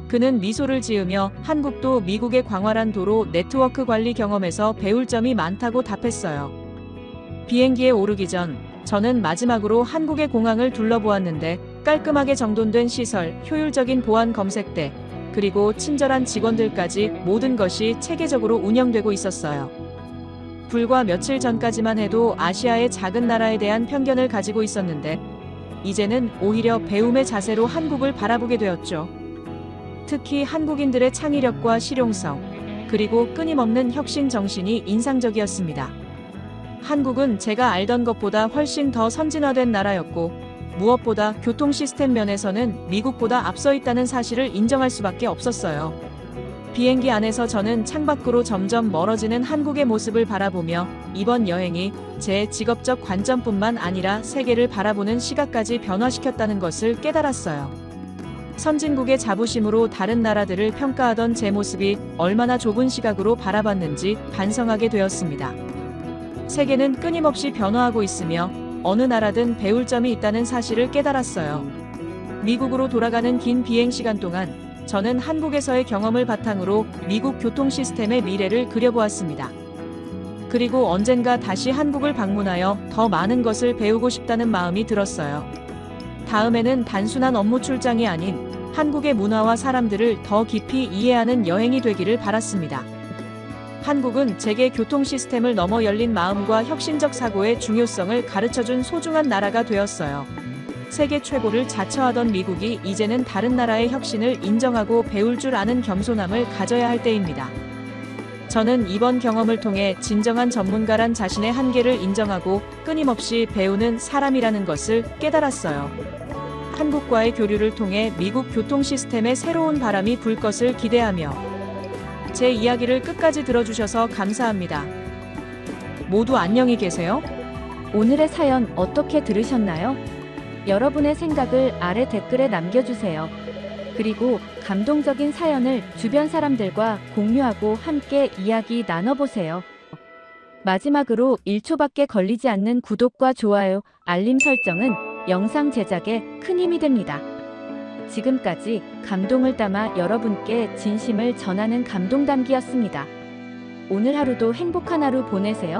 그는 미소를 지으며 한국도 미국의 광활한 도로 네트워크 관리 경험에서 배울 점이 많다고 답했어요. 비행기에 오르기 전 저는 마지막으로 한국의 공항을 둘러보았는데 깔끔하게 정돈된 시설, 효율적인 보안 검색대, 그리고 친절한 직원들까지 모든 것이 체계적으로 운영되고 있었어요. 불과 며칠 전까지만 해도 아시아의 작은 나라에 대한 편견을 가지고 있었는데 이제는 오히려 배움의 자세로 한국을 바라보게 되었죠. 특히 한국인들의 창의력과 실용성, 그리고 끊임없는 혁신 정신이 인상적이었습니다. 한국은 제가 알던 것보다 훨씬 더 선진화된 나라였고 무엇보다 교통 시스템 면에서는 미국보다 앞서 있다는 사실을 인정할 수밖에 없었어요. 비행기 안에서 저는 창밖으로 점점 멀어지는 한국의 모습을 바라보며 이번 여행이 제 직업적 관점뿐만 아니라 세계를 바라보는 시각까지 변화시켰다는 것을 깨달았어요. 선진국의 자부심으로 다른 나라들을 평가하던 제 모습이 얼마나 좁은 시각으로 바라봤는지 반성하게 되었습니다. 세계는 끊임없이 변화하고 있으며 어느 나라든 배울 점이 있다는 사실을 깨달았어요. 미국으로 돌아가는 긴 비행 시간 동안 저는 한국에서의 경험을 바탕으로 미국 교통 시스템의 미래를 그려보았습니다. 그리고 언젠가 다시 한국을 방문하여 더 많은 것을 배우고 싶다는 마음이 들었어요. 다음에는 단순한 업무 출장이 아닌 한국의 문화와 사람들을 더 깊이 이해하는 여행이 되기를 바랐습니다. 한국은 제게 교통 시스템을 넘어 열린 마음과 혁신적 사고의 중요성을 가르쳐준 소중한 나라가 되었어요. 세계 최고를 자처하던 미국이 이제는 다른 나라의 혁신을 인정하고 배울 줄 아는 겸손함을 가져야 할 때입니다. 저는 이번 경험을 통해 진정한 전문가란 자신의 한계를 인정하고 끊임없이 배우는 사람이라는 것을 깨달았어요. 한국과의 교류를 통해 미국 교통 시스템의 새로운 바람이 불 것을 기대하며 제 이야기를 끝까지 들어주셔서 감사합니다. 모두 안녕히 계세요. 오늘의 사연 어떻게 들으셨나요? 여러분의 생각을 아래 댓글에 남겨주세요. 그리고 감동적인 사연을 주변 사람들과 공유하고 함께 이야기 나눠보세요. 마지막으로 1초밖에 걸리지 않는 구독과 좋아요, 알림 설정은 영상 제작에 큰 힘이 됩니다. 지금까지 감동을 담아 여러분께 진심을 전하는 감동담기였습니다. 오늘 하루도 행복한 하루 보내세요.